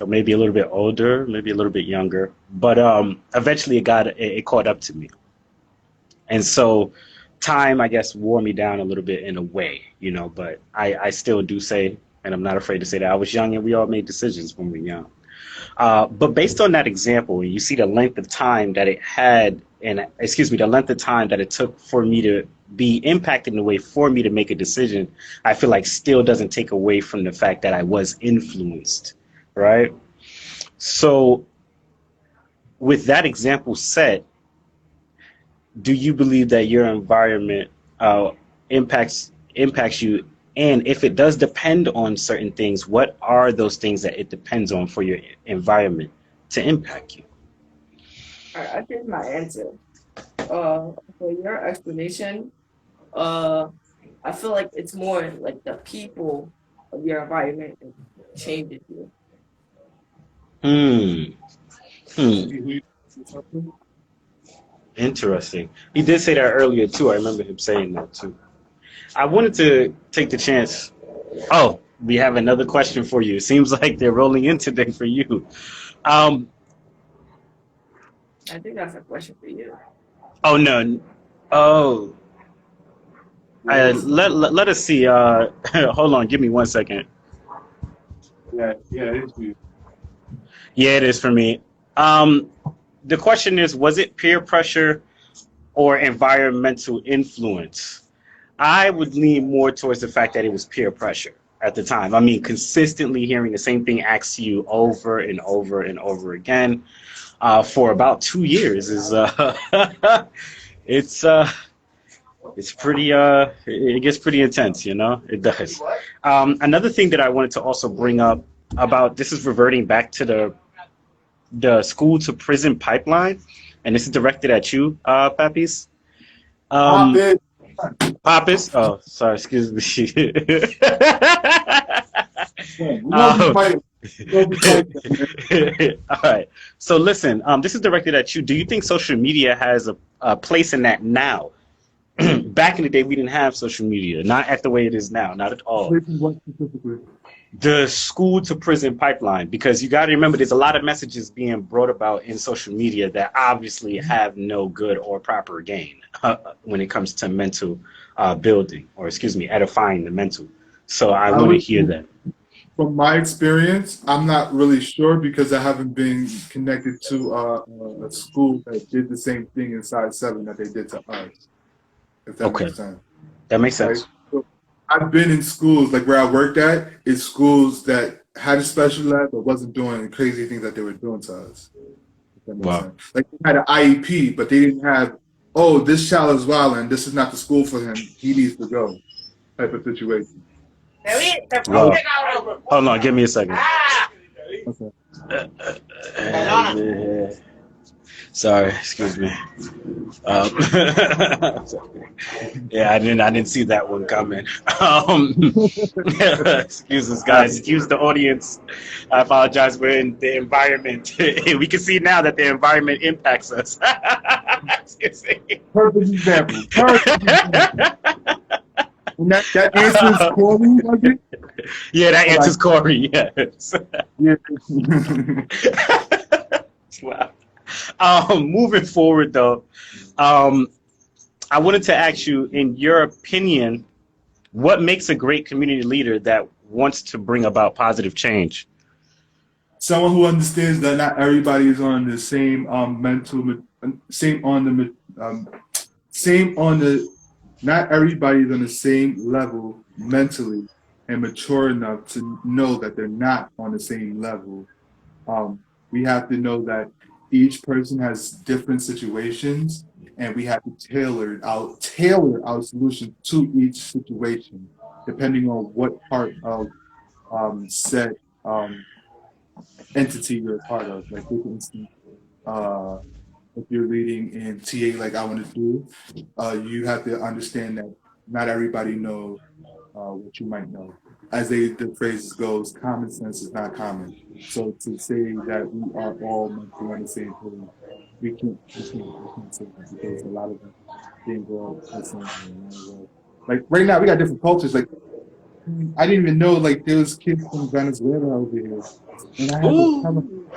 Speaker 1: or maybe a little bit older, maybe a little bit younger. But eventually it caught up to me. And so time, I guess, wore me down a little bit in a way, but I still do say, and I'm not afraid to say that I was young and we all made decisions when we were young. But based on that example, you see the length of time that it had, and excuse me, the length of time that it took for me to be impacted in a way for me to make a decision, I feel like still doesn't take away from the fact that I was influenced, right? So with that example set, do you believe that your environment impacts you? And if it does depend on certain things, what are those things that it depends on for your environment to impact you?
Speaker 3: I think my answer. For your explanation, I feel like it's more like the people of your environment that changes you.
Speaker 1: Hmm. Hmm.
Speaker 2: See who you talk to?
Speaker 1: Interesting. He did say that earlier too. I remember him saying that too. I wanted to take the chance. Oh, we have another question for you. It seems like they're rolling in today for you. Um.
Speaker 3: I think that's a question for you.
Speaker 1: Oh no. Oh.
Speaker 2: Yeah,
Speaker 1: Let us see. Hold on. Give me 1 second.
Speaker 2: it's you.
Speaker 1: Yeah, it is for me. Um. The question is, was it peer pressure or environmental influence? I would lean more towards the fact that it was peer pressure at the time. I mean, consistently hearing the same thing asked to you over and over and over again for about 2 years is it's it's pretty it gets pretty intense, you know. It does. Another thing that I wanted to also bring up about this is reverting back to the school to prison pipeline, and this is directed at you, Papis.
Speaker 2: Pop
Speaker 1: Um,
Speaker 2: it.
Speaker 1: Papis. Oh, sorry, excuse me.
Speaker 2: Yeah, we gonna be
Speaker 1: um,
Speaker 2: fighting. We gonna be fighting.
Speaker 1: all right. So listen, this is directed at you. Do you think social media has a place in that now? Back in the day, we didn't have social media, not at the way it is now, not at all.
Speaker 2: What specifically?
Speaker 1: The school to prison pipeline, because you got to remember there's a lot of messages being brought about in social media that obviously have no good or proper gain when it comes to mental building, or excuse me, edifying the mental. So I
Speaker 2: I
Speaker 1: want to
Speaker 2: would,
Speaker 1: hear that.
Speaker 2: from my experience, I'm not really sure because I haven't been connected to a school that did the same thing inside Seven that they did to us. If that
Speaker 1: Okay,
Speaker 2: makes sense,
Speaker 1: that makes
Speaker 2: right?
Speaker 1: sense.
Speaker 2: So I've been in schools like where I worked at. It's schools that had a special ed but wasn't doing crazy things that they were doing to us. If that makes
Speaker 1: Wow.
Speaker 2: sense. Like they had an IEP, but they didn't have. Oh, this child is wild and this is not the school for him. He needs to go. Type of situation. I
Speaker 1: Wow.
Speaker 2: was
Speaker 1: Hold on, give me a second.
Speaker 2: okay.
Speaker 1: Sorry, excuse me. Um, yeah, I didn't see that one coming. Excuse us, guys. Excuse the audience. I apologize. We're in the environment. We can see now that the environment impacts us. Excuse me.
Speaker 2: Perfect example. Perfect example. And that answers Corey, was it?
Speaker 1: Yeah, that
Speaker 2: Or like,
Speaker 1: answers Corey. Yes.
Speaker 2: yeah.
Speaker 1: Wow. Moving forward, though, I wanted to ask you, in your opinion, what makes a great community leader that wants to bring about positive change?
Speaker 2: Someone who understands that not everybody is on the same same on the same on the not everybody's on the same level mentally and mature enough to know that they're not on the same level. We have to know that each person has different situations, and we have to tailor our solution to each situation, depending on what part of said entity you're a part of. Like, for instance, if you're leading in TA, like I want to do, you have to understand that not everybody knows what you might know. As the phrase goes, common sense is not common. So to say that we are all meant to be on the same page, we can't say that because a lot of them didn't grow up the same way. Like right now, we got different cultures. Like I didn't even know like there was kids from Venezuela over here, and
Speaker 1: Ooh.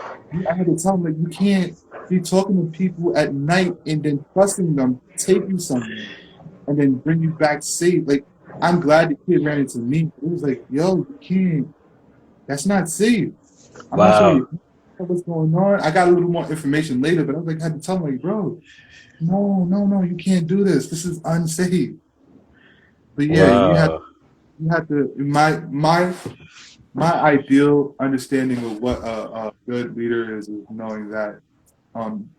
Speaker 2: I had to tell them like you can't be talking to people at night and then trusting them to take you somewhere and then bring you back safe. Like, I'm glad the kid ran into me. It was like, yo, you can't. That's not safe. I'm not sure
Speaker 1: Wow.
Speaker 2: what's going on. I got a little more information later, but I was like, I had to tell him, like, bro, no, you can't do this. This is unsafe. But yeah,
Speaker 1: Wow.
Speaker 2: you have to. My ideal understanding of what a good leader is knowing that um,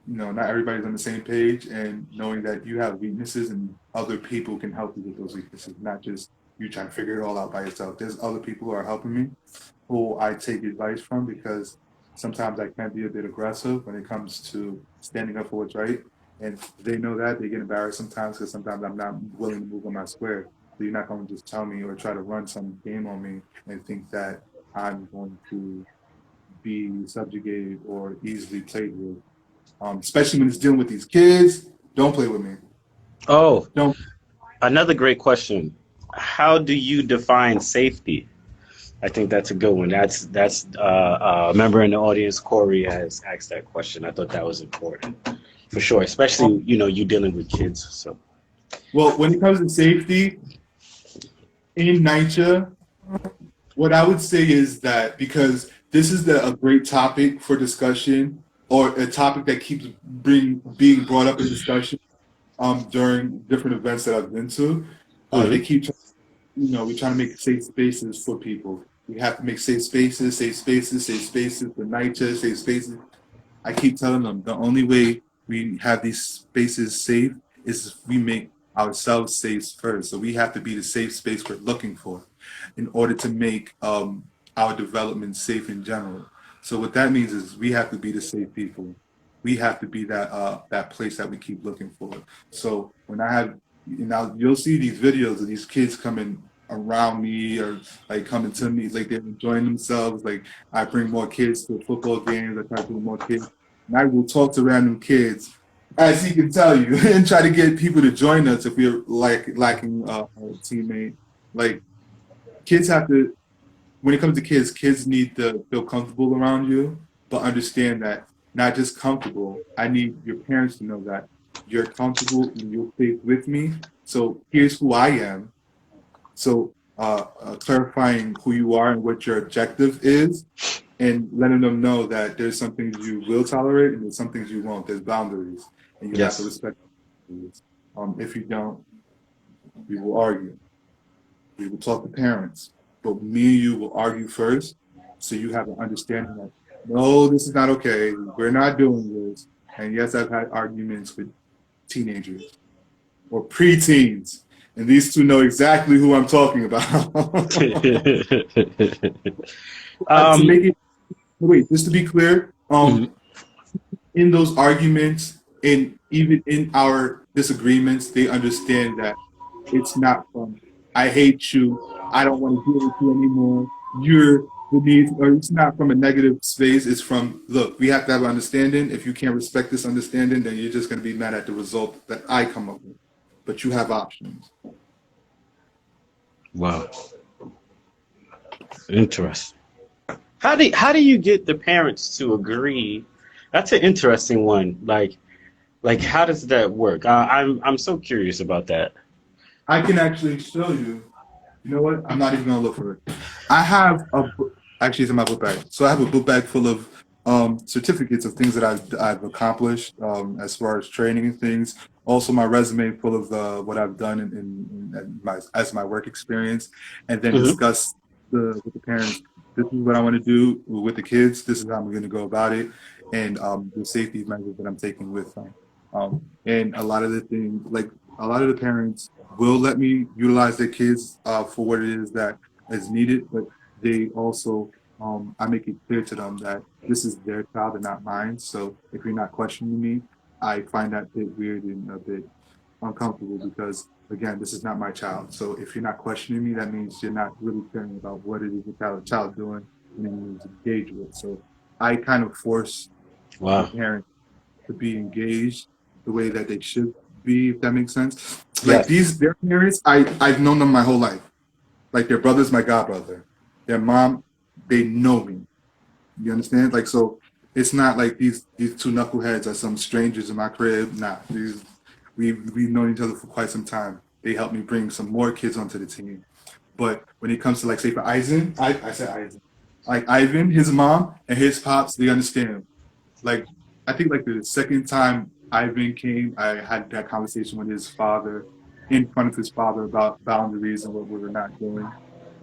Speaker 2: not everybody's on the same page, and knowing that you have weaknesses and other people can help you with those weaknesses, not just you trying to figure it all out by yourself. There's other people who are helping me, who I take advice from, because sometimes I can be a bit aggressive when it comes to standing up for what's right. And they know that they get embarrassed sometimes, because sometimes I'm not willing to move on my square. So you're not going to just tell me or try to run some game on me and think that I'm going to be subjugated or easily played with. Especially when it's dealing with these kids. Don't play with me.
Speaker 1: Oh,
Speaker 2: Don't.
Speaker 1: another great question. How do you define safety? I think that's a good one. That's a member in the audience, Corey, has asked that question. I thought that was important for sure, especially you dealing with kids. So,
Speaker 2: Well, when it comes to safety in nature, what I would say is that, because this is a great topic for discussion, or a topic that keeps being brought up in discussion during different events that I've been to. They
Speaker 1: mhm.
Speaker 2: keep, we're trying to make safe spaces for people. We have to make safe spaces, safe spaces, safe spaces for nature, safe spaces. I keep telling them the only way we have these spaces safe is if we make ourselves safe first. So we have to be the safe space we're looking for in order to make our development safe in general. So what that means is we have to be the safe people. We have to be that place that we keep looking for. So when I have, you'll see these videos of these kids coming around me, or like coming to me, like they're enjoying themselves. Like I bring more kids to football games. I try to bring more kids, and I will talk to random kids, as he can tell you, and try to get people to join us if we're lacking a teammate. Like kids have to, when it comes to kids, kids need to feel comfortable around you, but understand that not just comfortable. I need your parents to know that you're comfortable and you're safe with me. So here's who I am. So clarifying who you are and what your objective is, and letting them know that there's some things you will tolerate and there's some things you won't. There's boundaries, and you have to
Speaker 1: Yes,
Speaker 2: respect boundaries. If you don't, we will argue. We will talk to parents, but me and you will argue first, so you have an understanding that no, this is not okay. We're not doing this. And yes, I've had arguments with teenagers or preteens, and these two know exactly who I'm talking about. To
Speaker 1: um,
Speaker 2: make it wait, just to be clear,
Speaker 1: mhm.
Speaker 2: in those arguments and even in our disagreements, they understand that it's not from I hate you, I don't want to deal with you anymore, you're beneath, or it's not from a negative space. It's from, look, we have to have an understanding. If you can't respect this understanding, then you're just going to be mad at the result that I come up with. But you have options.
Speaker 1: Wow, interesting. How do you get the parents to agree? That's an interesting one. Like how does that work? I'm so curious about that.
Speaker 2: I can actually show you. You know what? I'm not even gonna look for it. I have a actually it's in my book bag. So I have a book bag full of certificates of things that I've accomplished as far as training and things. Also, my resume full of what I've done in my as my work experience, and then
Speaker 1: Hmm.
Speaker 2: discuss with the parents. This is what I want to do with the kids. This is how I'm going to go about it, and the safety measures that I'm taking with them. And a lot of the things, like a lot of the parents will let me utilize their kids for what it is that is needed, but they also, I make it clear to them that this is their child and not mine. So if you're not questioning me, I find that a bit weird and a bit uncomfortable, because again, this is not my child. So if you're not questioning me, that means you're not really caring about what it is the child doing and then you engage with. So I kind of force the
Speaker 1: Wow.
Speaker 2: parent to be engaged the way that they should be, if that makes sense. Like
Speaker 1: Yes.
Speaker 2: their parents, I've known them my whole life. Like their brother's my godbrother. Their mom, they know me. You understand? Like so, it's not like these two knuckleheads are some strangers in my crib. Nah, we've known each other for quite some time. They helped me bring some more kids onto the team. But when it comes to, like, say for Eisen, I said Eisen, like Ivan, his mom and his pops, they understand. Like I think like the second time Ivan came, I had that conversation with his father, in front of his father, about boundaries and what we were not doing.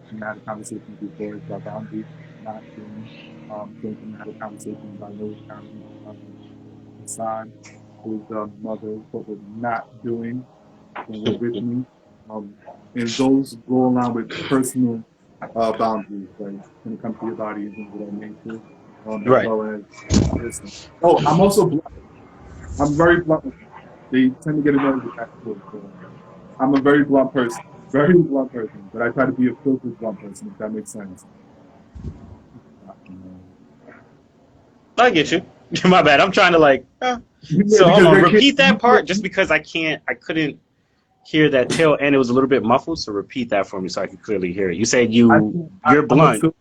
Speaker 2: And I had a conversation before about boundaries, not doing. Same thing, I had a conversation about no Hassan, his mother, what we're not doing when we're with me. And those go along with personal boundaries, like when it comes to your body and things of that nature, as
Speaker 1: Right.
Speaker 2: well as listen. Oh, I'm also blunt. I'm very blunt. They tend to get annoyed with that too. So I'm a very blunt person, but I try to be a filtered blunt person, if that makes sense.
Speaker 1: I get you. My bad. I'm trying to like.
Speaker 2: Yeah,
Speaker 1: So hold
Speaker 2: because
Speaker 1: on.
Speaker 2: they're kids.
Speaker 1: Repeat that part, just because I couldn't hear that tail end. It was a little bit muffled. So repeat that for me, so I can clearly hear it. You said you're blunt.
Speaker 2: I'm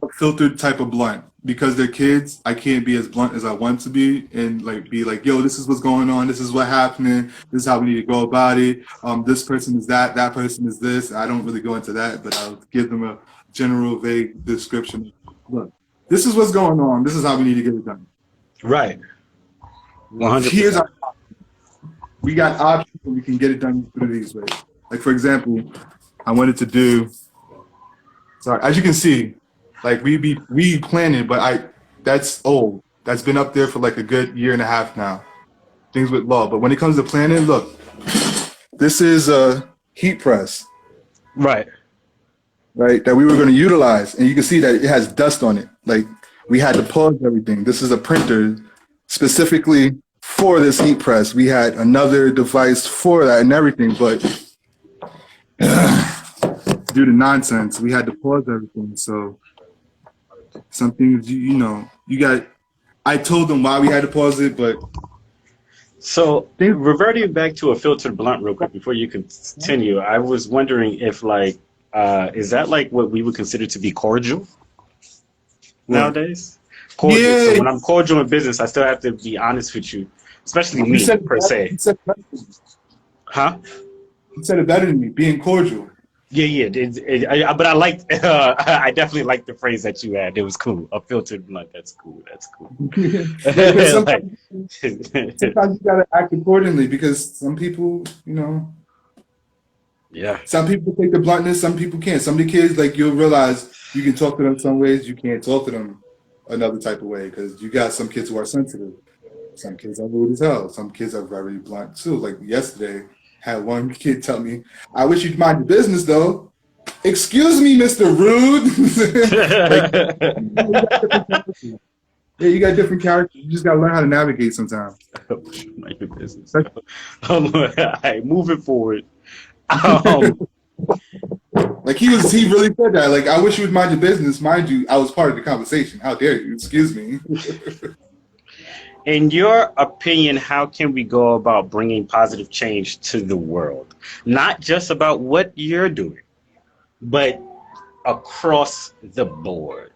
Speaker 2: a filtered type of blunt because they're kids. I can't be as blunt as I want to be and like be like, yo, this is what's going on. This is what's happening. This is how we need to go about it. This person is that. That person is this. I don't really go into that, but I'll give them a general, vague description. Look, this is what's going on. This is how we need to get it done.
Speaker 1: Right. 100%.
Speaker 2: Here's our we got options and we can get it done through these ways. Like for example, I wanted to do. Sorry, as you can see. Like we planning, but that's old. That's been up there for like a good year and a half now. Things with law. But when it comes to planning, look, this is a heat press,
Speaker 1: Right.
Speaker 2: right? That we were going to utilize. And you can see that it has dust on it. Like we had to pause everything. This is a printer specifically for this heat press. We had another device for that and everything, but due to nonsense, we had to pause everything. So some things, you know, I told them why we had to pause it, but.
Speaker 1: So reverting back to a filtered blunt real quick before you continue, I was wondering if like, is that like what we would consider to be cordial nowadays? Cordial.
Speaker 2: Yeah.
Speaker 1: So when I'm cordial in business, I still have to be honest with you, especially me per se. Huh?
Speaker 2: You said it better than me, being cordial.
Speaker 1: Yeah. But I liked, I definitely liked the phrase that you had. It was cool. A filtered blunt. That's cool.
Speaker 2: sometimes you gotta act accordingly because some people, you know.
Speaker 1: Yeah.
Speaker 2: Some people take the bluntness, some people can't. Some of the kids, like you'll realize you can talk to them some ways, you can't talk to them another type of way because you got some kids who are sensitive. Some kids are rude as hell. Some kids are very blunt too. Like yesterday, had one kid tell me, "I wish you'd mind your business, though." Excuse me, Mr. Rude. Yeah, you got different characters. You just gotta learn how to navigate sometimes.
Speaker 1: Mind your business. All right, moving forward.
Speaker 2: Like he really said that. Like, I wish you would mind your business. Mind you, I was part of the conversation. How dare you? Excuse me.
Speaker 1: In your opinion, how can we go about bringing positive change to the world? Not just about what you're doing, but across the board,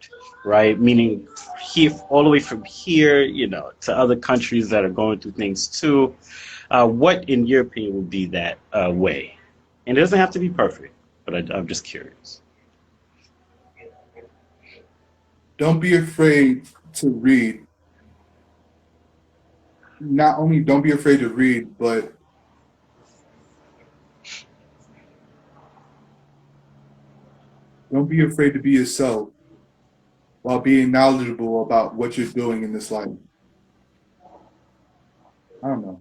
Speaker 1: right? Meaning here, all the way from here, you know, to other countries that are going through things too. What, in your opinion, would be that way? And it doesn't have to be perfect, but I'm just curious.
Speaker 2: Don't be afraid to read. Not only don't be afraid to read, but don't be afraid to be yourself while being knowledgeable about what you're doing in this life. I don't know.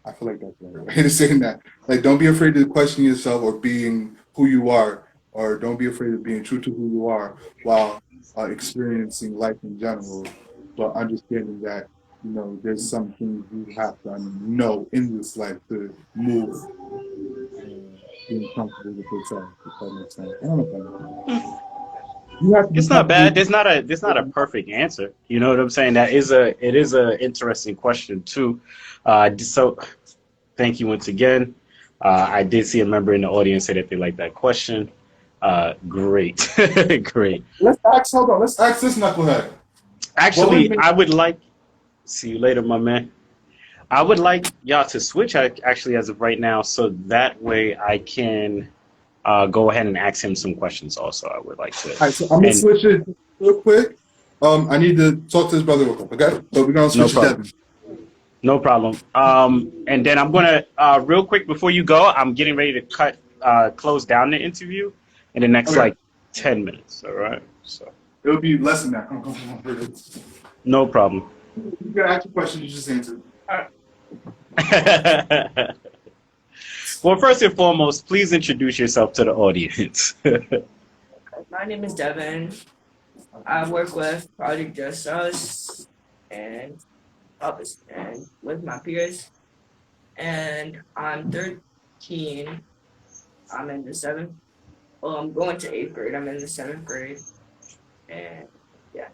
Speaker 2: I feel like that's the right way to say that. Like, don't be afraid to question yourself or being who you are, or don't be afraid of being true to who you are while experiencing life in general, but understanding that, you know, there's some things you have to know in this life to move being comfortable with yourself, if that makes sense. I don't know. You have to
Speaker 1: It's not bad. There's not a perfect answer. You know what I'm saying? It is a interesting question too. So thank you once again. I did see a member in the audience say that they like that question. Great. Great.
Speaker 2: Let's ask this knucklehead.
Speaker 1: Actually, I would like, see you later, my man. I would like y'all to switch actually as of right now, so that way I can go ahead and ask him some questions also. I would like to.
Speaker 2: All right, so I'm going to switch it real quick. I need to talk to his brother real quick, okay? So we're going to switch to Devin.
Speaker 1: No problem. And then I'm going to, real quick before you go, I'm getting ready to close down the interview in the next like 10 minutes, all right? So
Speaker 2: it'll be less than that. Come on.
Speaker 1: No problem.
Speaker 2: You can ask a question. You just answered.
Speaker 1: Well, first and foremost, please introduce yourself to the audience.
Speaker 3: My name is Devin. I work with Project Just Us and Papis and with my peers. And I'm 13. I'm in the seventh. Well, I'm going to eighth grade. I'm in the seventh grade. And yeah.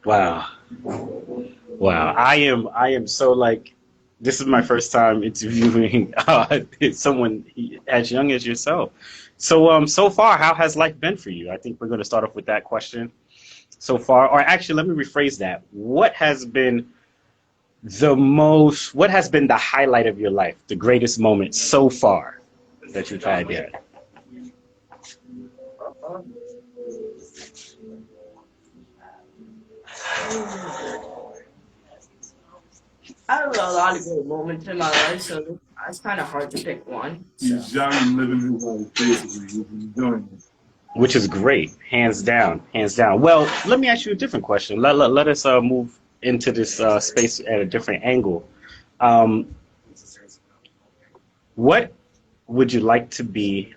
Speaker 1: Wow. Wow. I am so like, this is my first time interviewing someone as young as yourself. So so far, how has life been for you? I think we're going to start off with that question. So far, or actually, let me rephrase that. What has been the highlight of your life, the greatest moment so far that you've had yet?
Speaker 3: I have a lot of good moments in my life, so it's kind of hard to pick one.
Speaker 2: He's young and living his life, basically. He's enjoying it.
Speaker 1: Which is great, hands down, hands down. Well, let me ask you a different question. Let us move into this space at a different angle. What would you like to be,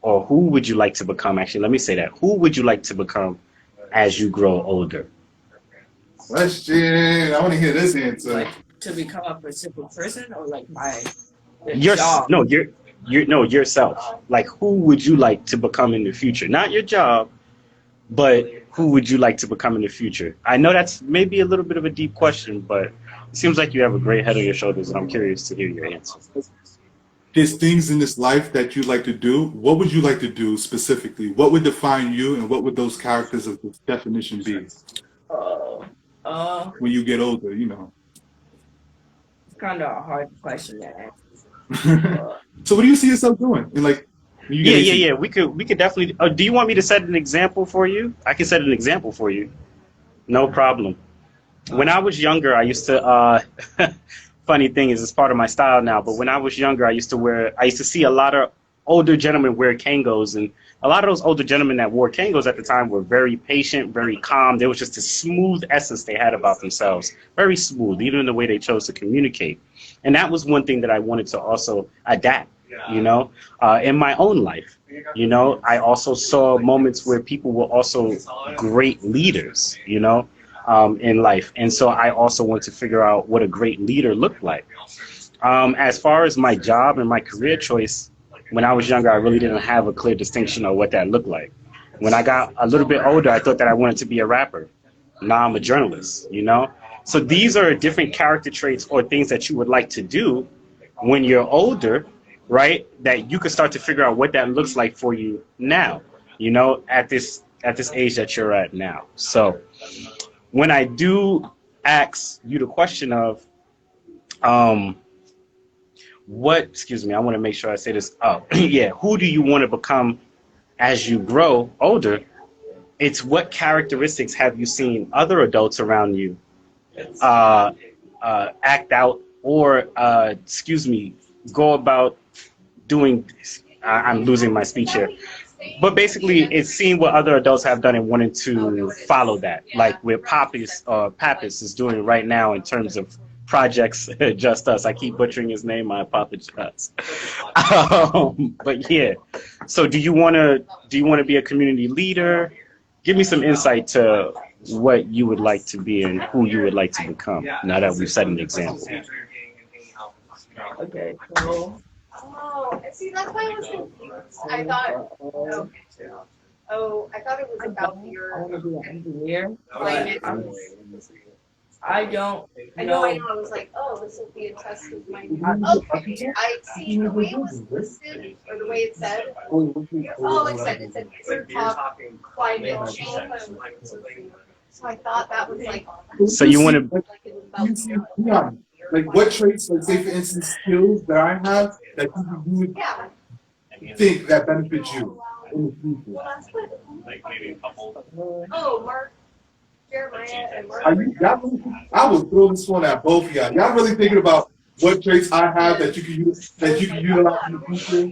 Speaker 1: or who would you like to become? Actually, let me say that. Who would you like to become as you grow older?
Speaker 2: Question. I want to hear this answer.
Speaker 3: Like to become a specific person, or like my job.
Speaker 1: Yourself. Like, who would you like to become in the future? Not your job, but who would you like to become in the future? I know that's maybe a little bit of a deep question, but it seems like you have a great head on your shoulders, and I'm curious to hear your answer.
Speaker 2: There's things in this life that you'd like to do. What would you like to do specifically? What would define you, and what would those characters of this definition be? When you get older, you know.
Speaker 3: It's kind of a hard question to answer.
Speaker 2: So what do you see yourself doing? And like, when you get 18?
Speaker 1: Yeah. We could definitely. Do you want me to set an example for you? I can set an example for you. No problem. When I was younger, I used to. Funny thing is, it's part of my style now. But when I was younger, I used to see a lot of older gentlemen wear Kangos, and a lot of those older gentlemen that wore Kangos at the time were very patient, very calm. There was just a smooth essence they had about themselves, very smooth, even in the way they chose to communicate. And that was one thing that I wanted to also adapt, you know, in my own life. You know, I also saw moments where people were also great leaders, you know, in life. And so I also want to figure out what a great leader looked like. As far as my job and my career choice, when I was younger, I really didn't have a clear distinction of what that looked like. When I got a little bit older, I thought that I wanted to be a rapper. Now I'm a journalist, you know? So these are different character traits or things that you would like to do when you're older, right? That you can start to figure out what that looks like for you now, you know, at this age that you're at now. So when I do ask you the question of, excuse me, I want to make sure I say this. Oh, yeah. Who do you want to become as you grow older? It's what characteristics have you seen other adults around you act out or, go about doing. I'm losing my speech here. But basically, it's seeing what other adults have done and wanting to follow that. Like what Papis is doing right now in terms of projects Just Us. I keep butchering his name. I apologize. But yeah. So do you want to be a community leader? Give me some insight to what you would like to be and who you would like to become. Now that we've set an example.
Speaker 3: Okay, so.
Speaker 4: Oh, see, that's why I was confused. I thought, I thought it was about
Speaker 3: I
Speaker 4: your.
Speaker 3: want to be an engineer, but
Speaker 4: Climate.
Speaker 3: I don't.
Speaker 4: I know. I was like, oh, this will be a test of my. Okay, I see the way it was listed or the way it said. Oh, it said talk climate change. So I thought that was like.
Speaker 1: So you want to.
Speaker 4: Like it was about.
Speaker 2: Yeah. Like what traits, like say for instance, skills that I have that you would
Speaker 4: Yeah.
Speaker 2: think that benefits you in the future?
Speaker 4: Well, that's good. Oh, Mark, Jeremiah, and Mark.
Speaker 2: I will throw this one at both of y'all. Y'all really thinking about what traits I have that you can use utilize in the future?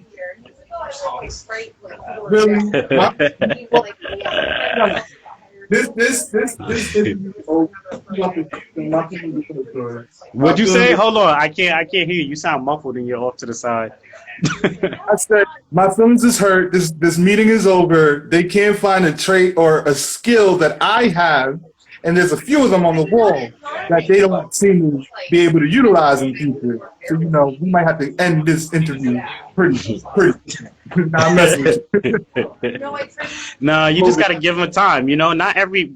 Speaker 2: Really? this interview is over. My feelings are hurt.
Speaker 1: What'd you
Speaker 2: My
Speaker 1: say?
Speaker 2: feelings
Speaker 1: Hold on, I can't hear you. You sound muffled and you're off to the side.
Speaker 2: I said, my feelings is hurt. This meeting is over. They can't find a trait or a skill that I have, and there's a few of them on the wall that they don't seem to be able to utilize in the future. So we might have to end this interview pretty. Nah, I'm messing with you.
Speaker 1: No, you just gotta give them time. Not every,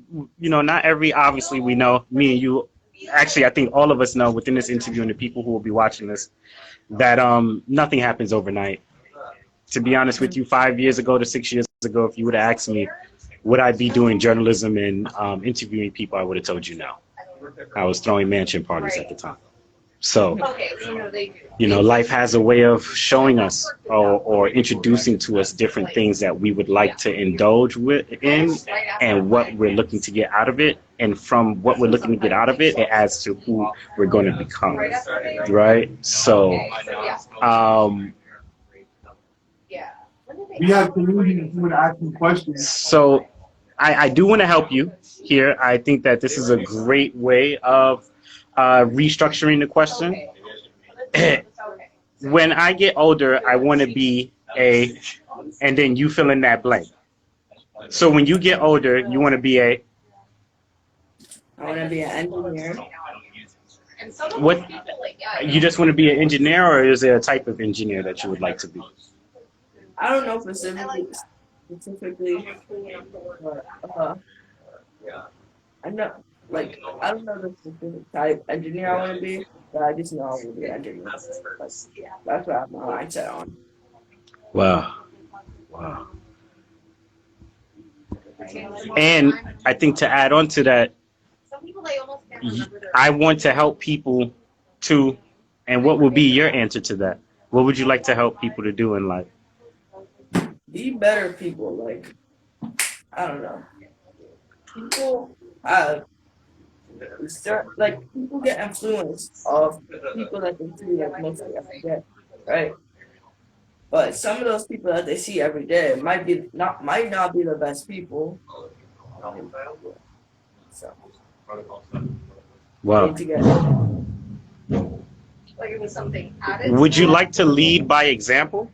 Speaker 1: obviously we know, me and you, actually I think all of us know within this interview and the people who will be watching this, that nothing happens overnight. To be honest with you, 5 years ago to 6 years ago, if you would have asked me, would I be doing journalism and interviewing people, I would have told you no. I was throwing mansion parties at the time. So, life has a way of showing us or introducing to us different things that we would like to indulge in and what we're looking to get out of it. And from what we're looking to get out of it, it adds to who we're going to become, right? So,
Speaker 2: We have community who would ask me questions.
Speaker 1: So I do want to help you here. I think that this is a great way of restructuring the question. When I get older, I want to be and then you fill in that blank. So when you get older, you want to be
Speaker 3: I want to be an engineer.
Speaker 1: What? You just want to be an engineer, or is there a type of engineer that you would like to be?
Speaker 3: I don't know specifically, but I know, I don't know the specific type engineer I want to be, but I just know I want to be an engineer. That's what I have my mindset on.
Speaker 1: Wow. And I think to add on to that, I want to help people too. And what would be your answer to that? What would you like to help people to do in life?
Speaker 3: Be better people. I don't know. People people get influenced of people that they see mostly every day, right? But some of those people that they see every day might not be the best people. So
Speaker 1: Wow.
Speaker 3: need to get
Speaker 4: It was something added.
Speaker 1: Would you like to lead by example?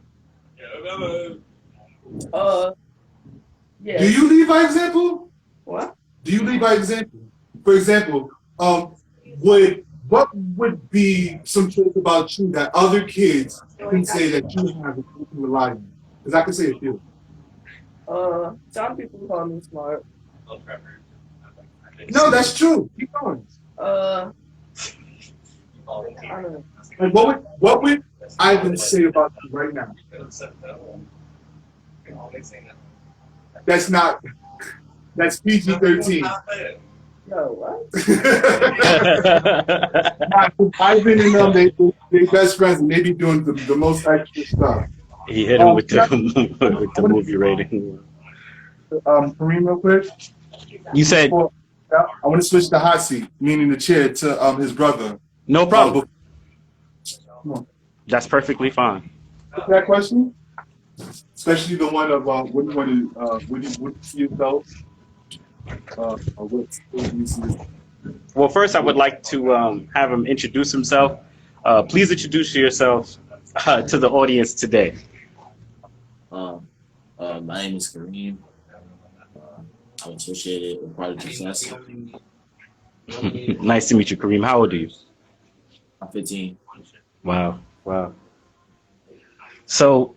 Speaker 3: yeah.
Speaker 2: Do you lead by example?
Speaker 3: What?
Speaker 2: Do you lead by example? For example, what would be some truth about you that other kids can say that you have that you can rely on? Because I can say a few.
Speaker 3: Some people call me smart.
Speaker 2: No, that's true. Keep going.
Speaker 3: I don't know.
Speaker 2: And what would Ivan say about you right now? That's PG-13.
Speaker 3: No, what?
Speaker 2: Ivan and them, they best friends, and they be doing the most extra stuff.
Speaker 1: He hit him with the movie rating.
Speaker 2: Kareem, real quick.
Speaker 1: You said
Speaker 2: I want to switch the hot seat, meaning the chair, to his brother.
Speaker 1: no problem.
Speaker 2: Come on.
Speaker 1: That's perfectly fine.
Speaker 2: That question, especially the one of what do you want to what do you see yourself? What do you see yourself?
Speaker 1: Well, first I would like to have him introduce himself. Please introduce yourself to the audience today.
Speaker 5: My name is Kareem. I'm associated with Project Success.
Speaker 1: Nice to meet you, Kareem. How old are you?
Speaker 5: I'm 15.
Speaker 1: Wow. So,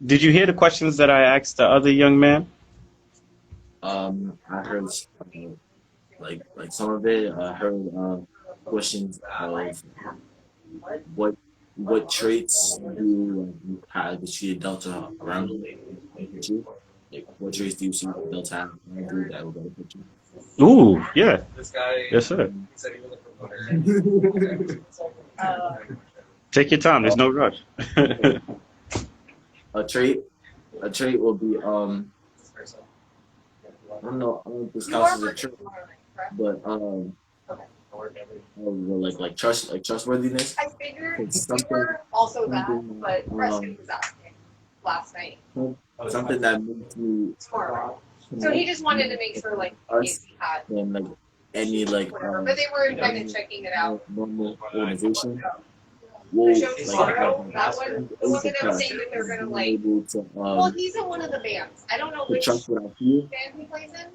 Speaker 1: did you hear the questions that I asked the other young man?
Speaker 5: I heard like some of it. I heard questions of what traits do you have that you dealt around you? Like, what traits do you see dealt have around you that will benefit you?
Speaker 1: Ooh, yeah. Yes, sir. Take your time. There's no rush.
Speaker 5: A trait will be I don't know if this counts as a trait, but trustworthiness.
Speaker 4: I figured
Speaker 5: It's
Speaker 4: you were also that, but Preston was asking last night.
Speaker 5: Something that makes you
Speaker 4: Tomorrow. So he just wanted to make sure, like, in case he had
Speaker 5: and like any like
Speaker 4: whatever. But they were kind of checking it out.
Speaker 5: normal organization
Speaker 4: The
Speaker 5: will
Speaker 4: show
Speaker 5: like
Speaker 4: tomorrow, that one, the one that I'm saying that they're gonna like.
Speaker 5: able to
Speaker 4: Well, he's in one of the bands. I don't know
Speaker 5: to
Speaker 4: which
Speaker 5: trust without fear.
Speaker 4: band he plays in.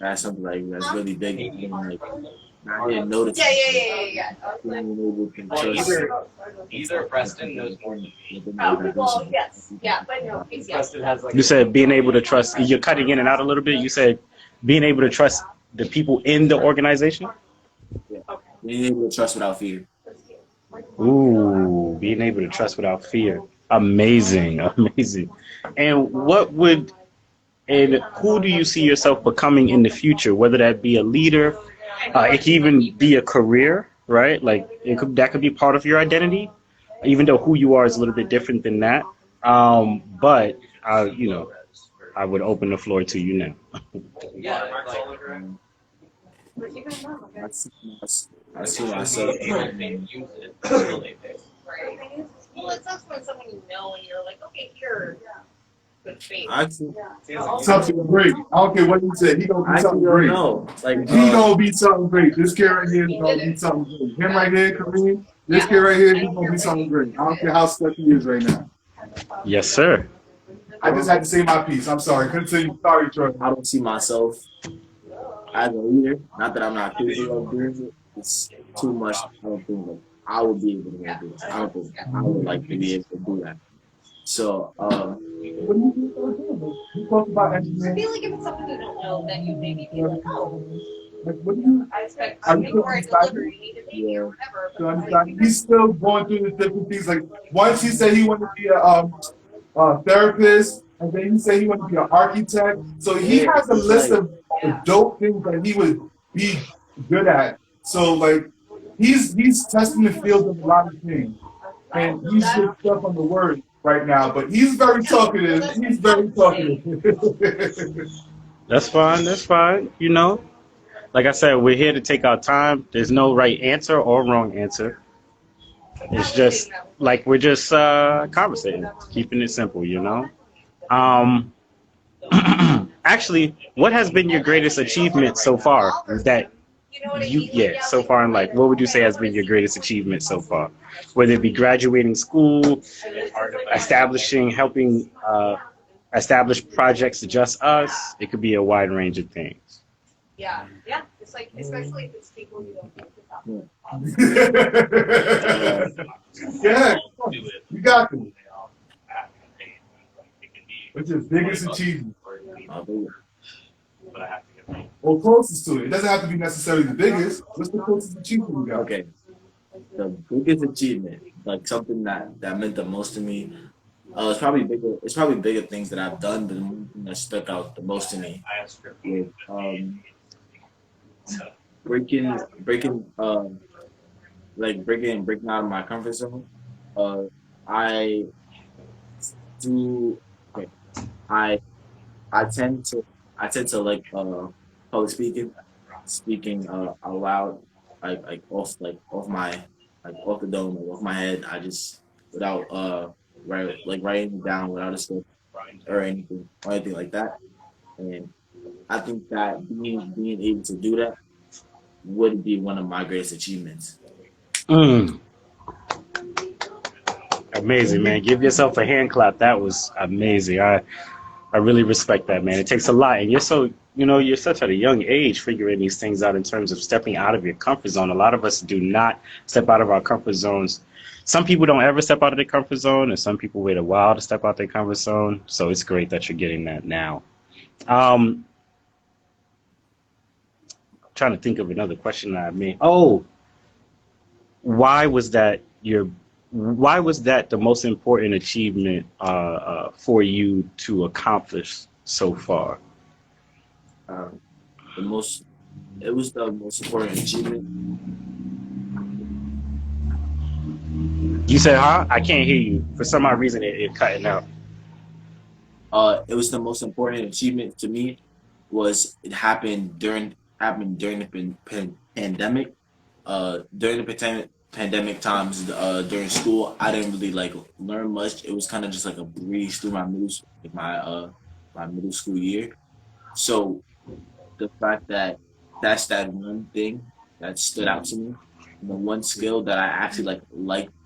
Speaker 5: That's something like that's really big. And, like I didn't notice.
Speaker 4: Yeah.
Speaker 5: Being able to
Speaker 6: Well,
Speaker 5: trust
Speaker 6: either Preston knows more.
Speaker 5: within the
Speaker 4: Well,
Speaker 5: organization.
Speaker 4: yes, yeah, but no, he's
Speaker 6: Preston has like.
Speaker 1: You said being able to trust. You're cutting in and out a little bit. You said being able to trust the people in the organization.
Speaker 5: Being able to trust without fear.
Speaker 1: Ooh, being able to trust without fear. Amazing, amazing. And who do you see yourself becoming in the future? Whether that be a leader, it could even be a career, right? Like that could be part of your identity, even though who you are is a little bit different than that. But I would open the floor to you now.
Speaker 6: Yeah,
Speaker 5: I see myself.
Speaker 6: use it. Really big.
Speaker 4: right. Well, it sucks when someone you know and you're like, okay, here, good faith.
Speaker 5: Actually,
Speaker 2: Something great. I don't care what he said. He gonna be
Speaker 5: I
Speaker 2: something
Speaker 5: don't
Speaker 2: great.
Speaker 5: know. Like
Speaker 2: He gonna be something great. This kid right here is gonna be something great. Him right here, Kareem. This kid right here, he's gonna be something great. I don't care how stuck he is right now.
Speaker 1: Yes, sir.
Speaker 2: I just had to say my piece. I'm sorry. Continue. Sorry, Troy.
Speaker 5: I don't see myself as a leader. Not that I'm not capable of doing it. It's too much. I don't think like I would be able to do it. I don't think I would like to be able to do that. So,
Speaker 2: What do you do? You talk about
Speaker 4: I
Speaker 2: engineering.
Speaker 4: feel like if it's something you don't know, then you maybe be like, oh,
Speaker 2: Like, what do you?
Speaker 4: I expect
Speaker 2: Are you
Speaker 4: something or I
Speaker 2: still
Speaker 4: deliver, you need to be here or whatever.
Speaker 2: So he's still going through the different things. Like once he said he wanted to be a therapist, and then he said he wanted to be an architect. So he has a list of dope things that he would be good at. So like he's testing the field of a lot of things, and he's just stuck on the word right now. But he's very talkative. He's very talkative.
Speaker 1: That's fine. That's fine. Like I said, we're here to take our time. There's no right answer or wrong answer. It's just like we're just conversating, keeping it simple, Actually, what has been your greatest achievement so far? So far in life, what would you say has been your greatest achievement so far? Whether it be graduating school, helping establish projects to just us, it could be a wide range of things.
Speaker 4: Yeah. It's like, especially if it's people you don't think about.
Speaker 2: Yeah, you got them. What's your biggest achievement? Or closest to it. It doesn't have to be necessarily the biggest. What's the closest achievement you got?
Speaker 5: okay, the biggest achievement, like something that meant the most to me, it's probably bigger. It's probably bigger things that I've done, but the one thing that stuck out the most to me with breaking out of my comfort zone. I do. Okay, I tend to like public speaking out loud, like off the dome, like off my head. I just without writing it down without a script or anything like that. And I think that being able to do that would be one of my greatest achievements.
Speaker 1: Amazing, man. Give yourself a hand clap. That was amazing. I really respect that, man. It takes a lot. And you're such at a young age figuring these things out in terms of stepping out of your comfort zone. A lot of us do not step out of our comfort zones. Some people don't ever step out of their comfort zone, and some people wait a while to step out their comfort zone. So it's great that you're getting that now. Trying to think of another question that I made. Oh, why was that the most important achievement for you to accomplish so far?
Speaker 5: It was the most important achievement.
Speaker 1: You said, huh? I can't hear you. For some odd reason, it cutting out.
Speaker 5: It was the most important achievement to me. It happened during the pandemic. During the pandemic times, during school, I didn't really learn much. It was kind of just like a breeze through my moves, my middle school year. So the fact that that's that one thing that stood out to me, the one skill that I actually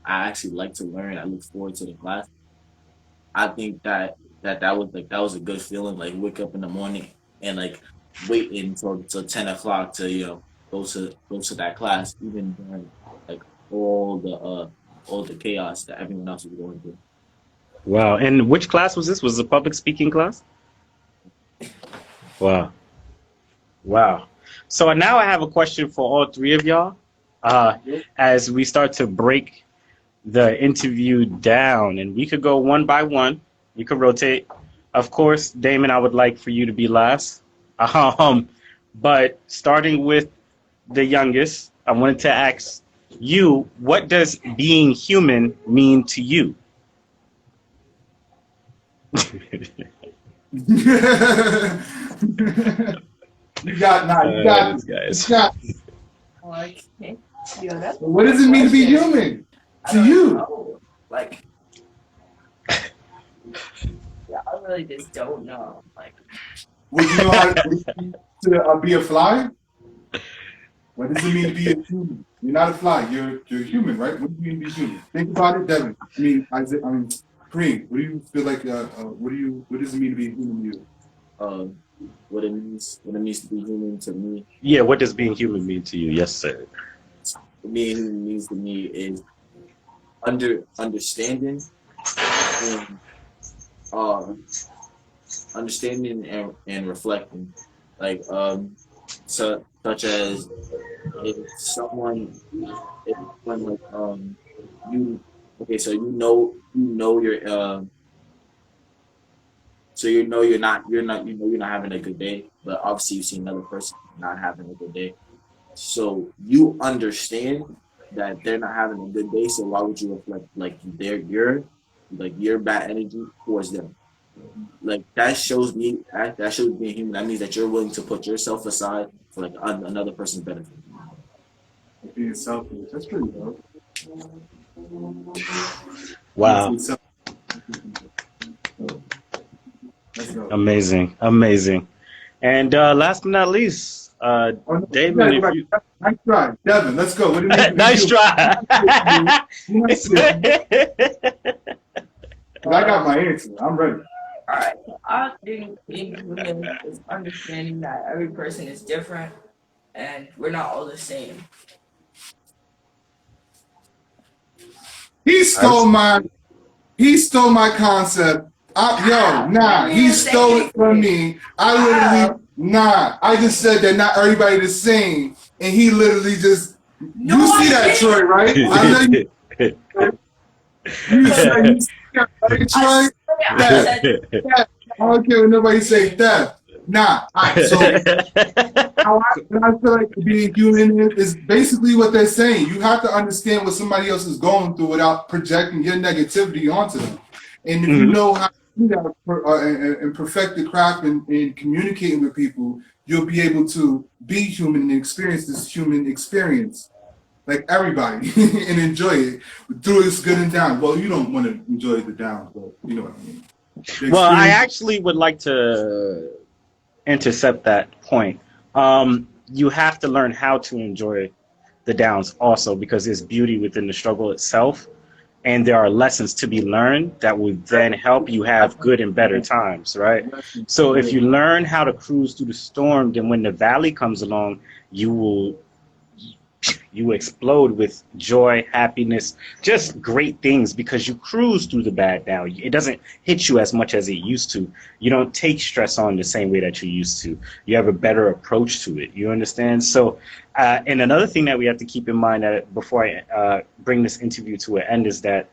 Speaker 5: I actually like to learn. I look forward to the class. I think that was a good feeling. Like wake up in the morning and like wait until till 10 o'clock to go to that class, even during like all the chaos that everyone else was going through.
Speaker 1: Wow. And which class was this? Was it a public speaking class? Wow. Wow. So now I have a question for all three of y'all. As we start to break the interview down, and we could go one by one. We could rotate. Of course, Damon, I would like for you to be last. But starting with the youngest, I wanted to ask you, what does being human mean to you?
Speaker 2: You got
Speaker 1: These guys.
Speaker 3: Like, yeah, that's
Speaker 2: What does it mean to be human
Speaker 3: I
Speaker 2: to
Speaker 3: don't
Speaker 2: you?
Speaker 3: know. Like, yeah, I really just don't know. Like,
Speaker 2: Would you know how to be a fly? What does it mean to be a human? You're not a fly. You're human, right? What do you mean to be human? Think about it, Devin. Kareem. What do you feel like? What does it mean to be a human to you?
Speaker 5: What it means to be human to me.
Speaker 1: Yeah, what does being human mean to you? Yes, sir.
Speaker 5: Being human means to me is understanding and and reflecting, like such as if someone like you okay, so you know you're so you're not having a good day, but obviously you see another person not having a good day. So you understand that they're not having a good day, so why would you reflect like your bad energy towards them? Like that shows me that shows being human. That means that you're willing to put yourself aside for like another person's benefit.
Speaker 2: Being selfish. That's pretty dope.
Speaker 1: Wow. Amazing. Amazing. And last but not least, Damon, if you...
Speaker 2: Nice try. Devin, let's go. What do you mean?
Speaker 1: Nice try.
Speaker 2: I got my answer. I'm ready.
Speaker 3: all right, I think being human is understanding that every person is different and we're not all the same.
Speaker 2: He stole my concept. He stole it from me. I just said that not everybody the same, and he literally just.
Speaker 3: No,
Speaker 2: you see that, Troy, right? I know you. You see that, right, Troy? I don't care what nobody say that. Nah. So when I feel like being human is basically what they're saying. You have to understand what somebody else is going through without projecting your negativity onto them. And if you know how to do that and perfect the craft and communicating with people, you'll be able to be human and experience this human experience. Like everybody, and enjoy it through its good and down. Well, you don't want to enjoy the downs, but you know what I mean.
Speaker 1: Well, I actually would like to intercept that point. You have to learn how to enjoy the downs also, because there's beauty within the struggle itself, and there are lessons to be learned that will then help you have good and better times, right? So if you learn how to cruise through the storm, then when the valley comes along, you will explode with joy, happiness, just great things, because you cruise through the bad now. It doesn't hit you as much as it used to. You don't take stress on the same way that you used to. You have a better approach to it. You understand? So, and another thing that we have to keep in mind that before I bring this interview to an end is that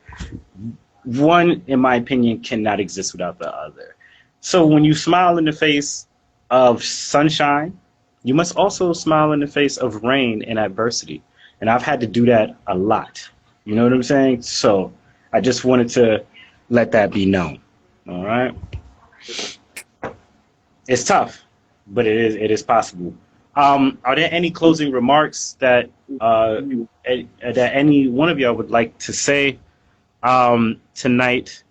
Speaker 1: one, in my opinion, cannot exist without the other. So when you smile in the face of sunshine, you must also smile in the face of rain and adversity. And I've had to do that a lot. You know what I'm saying? So I just wanted to let that be known. All right? It's tough, but it is possible. Are there any closing remarks that any one of y'all would like to say tonight?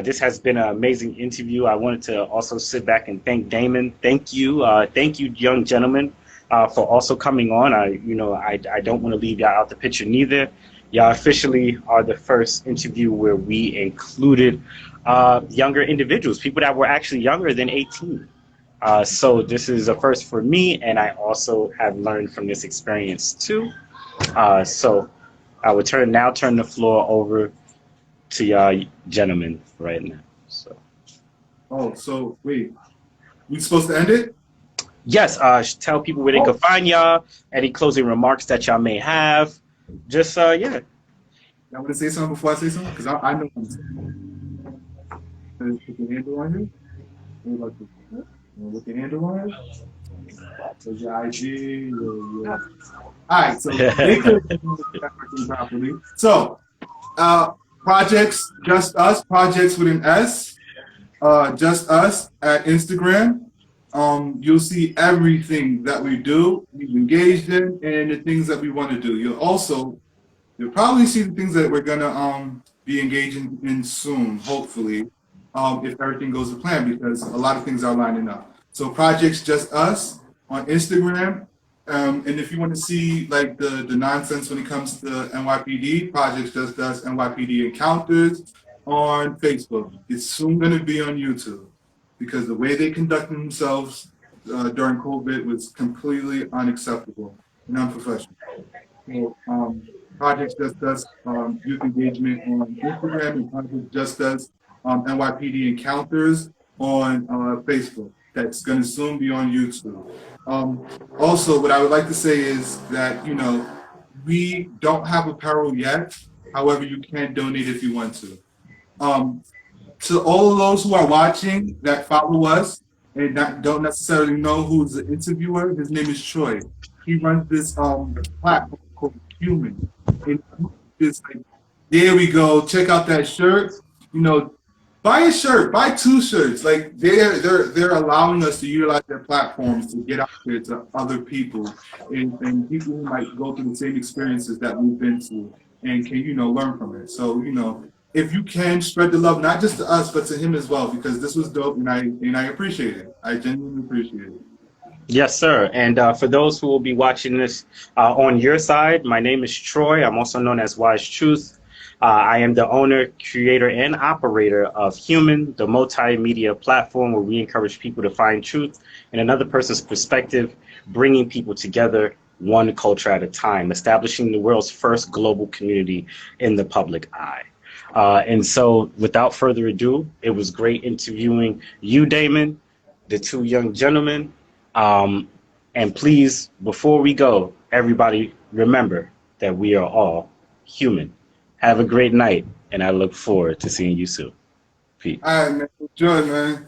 Speaker 1: This has been an amazing interview. I wanted to also sit back and thank Damon. Thank you, young gentlemen, for also coming on. I don't want to leave y'all out the picture neither. Y'all officially are the first interview where we included younger individuals, people that were actually younger than 18. So this is a first for me, and I also have learned from this experience too. So I would turn the floor over to y'all gentlemen right now. So
Speaker 2: Oh, so wait, we supposed to end it?
Speaker 1: yes, tell people where they can find y'all. Any closing remarks that y'all may have. Just yeah.
Speaker 2: Y'all want to say something before I say something? Because I know I'm put your handle on here. With the handle on it. There's your IG. All right, so they could properly. So, projects, just us, projects with an S, just us at Instagram. You'll see everything that we do, we've engaged in, and the things that we want to do. You'll probably see the things that we're gonna be engaging in soon, hopefully, if everything goes to plan, because a lot of things are lining up. So projects just us on Instagram, and if you want to see like the nonsense when it comes to NYPD, projects just us NYPD encounters on Facebook. It's soon going to be on YouTube because the way they conducted themselves during COVID was completely unacceptable and unprofessional. So, Projects Just Us youth engagement on Instagram and Project Just Us NYPD encounters on Facebook. That's going to soon be on YouTube. Also, what I would like to say is that, we don't have apparel yet. However, you can donate if you want to. To all of those who are watching that follow us and don't necessarily know who's the interviewer, his name is Troy. He runs this platform called HVMAN. And it's like, there we go. Check out that shirt. Buy a shirt. Buy 2 shirts. Like they're allowing us to utilize their platforms to get out there to other people and people who might go through the same experiences that we've been through and can learn from it. So if you can spread the love, not just to us but to him as well, because this was dope and I appreciate it. I genuinely appreciate it.
Speaker 1: Yes, sir. And for those who will be watching this on your side, my name is Troy. I'm also known as Wise Truth. I am the owner, creator, and operator of HVMAN, the multimedia platform where we encourage people to find truth in another person's perspective, bringing people together one culture at a time, establishing the world's first global community in the public eye. And so without further ado, it was great interviewing you, Damon, the 2 young gentlemen. And please, before we go, everybody remember that we are all human. Have a great night, and I look forward to seeing you soon. Peace.
Speaker 2: All right, man. Enjoy, man.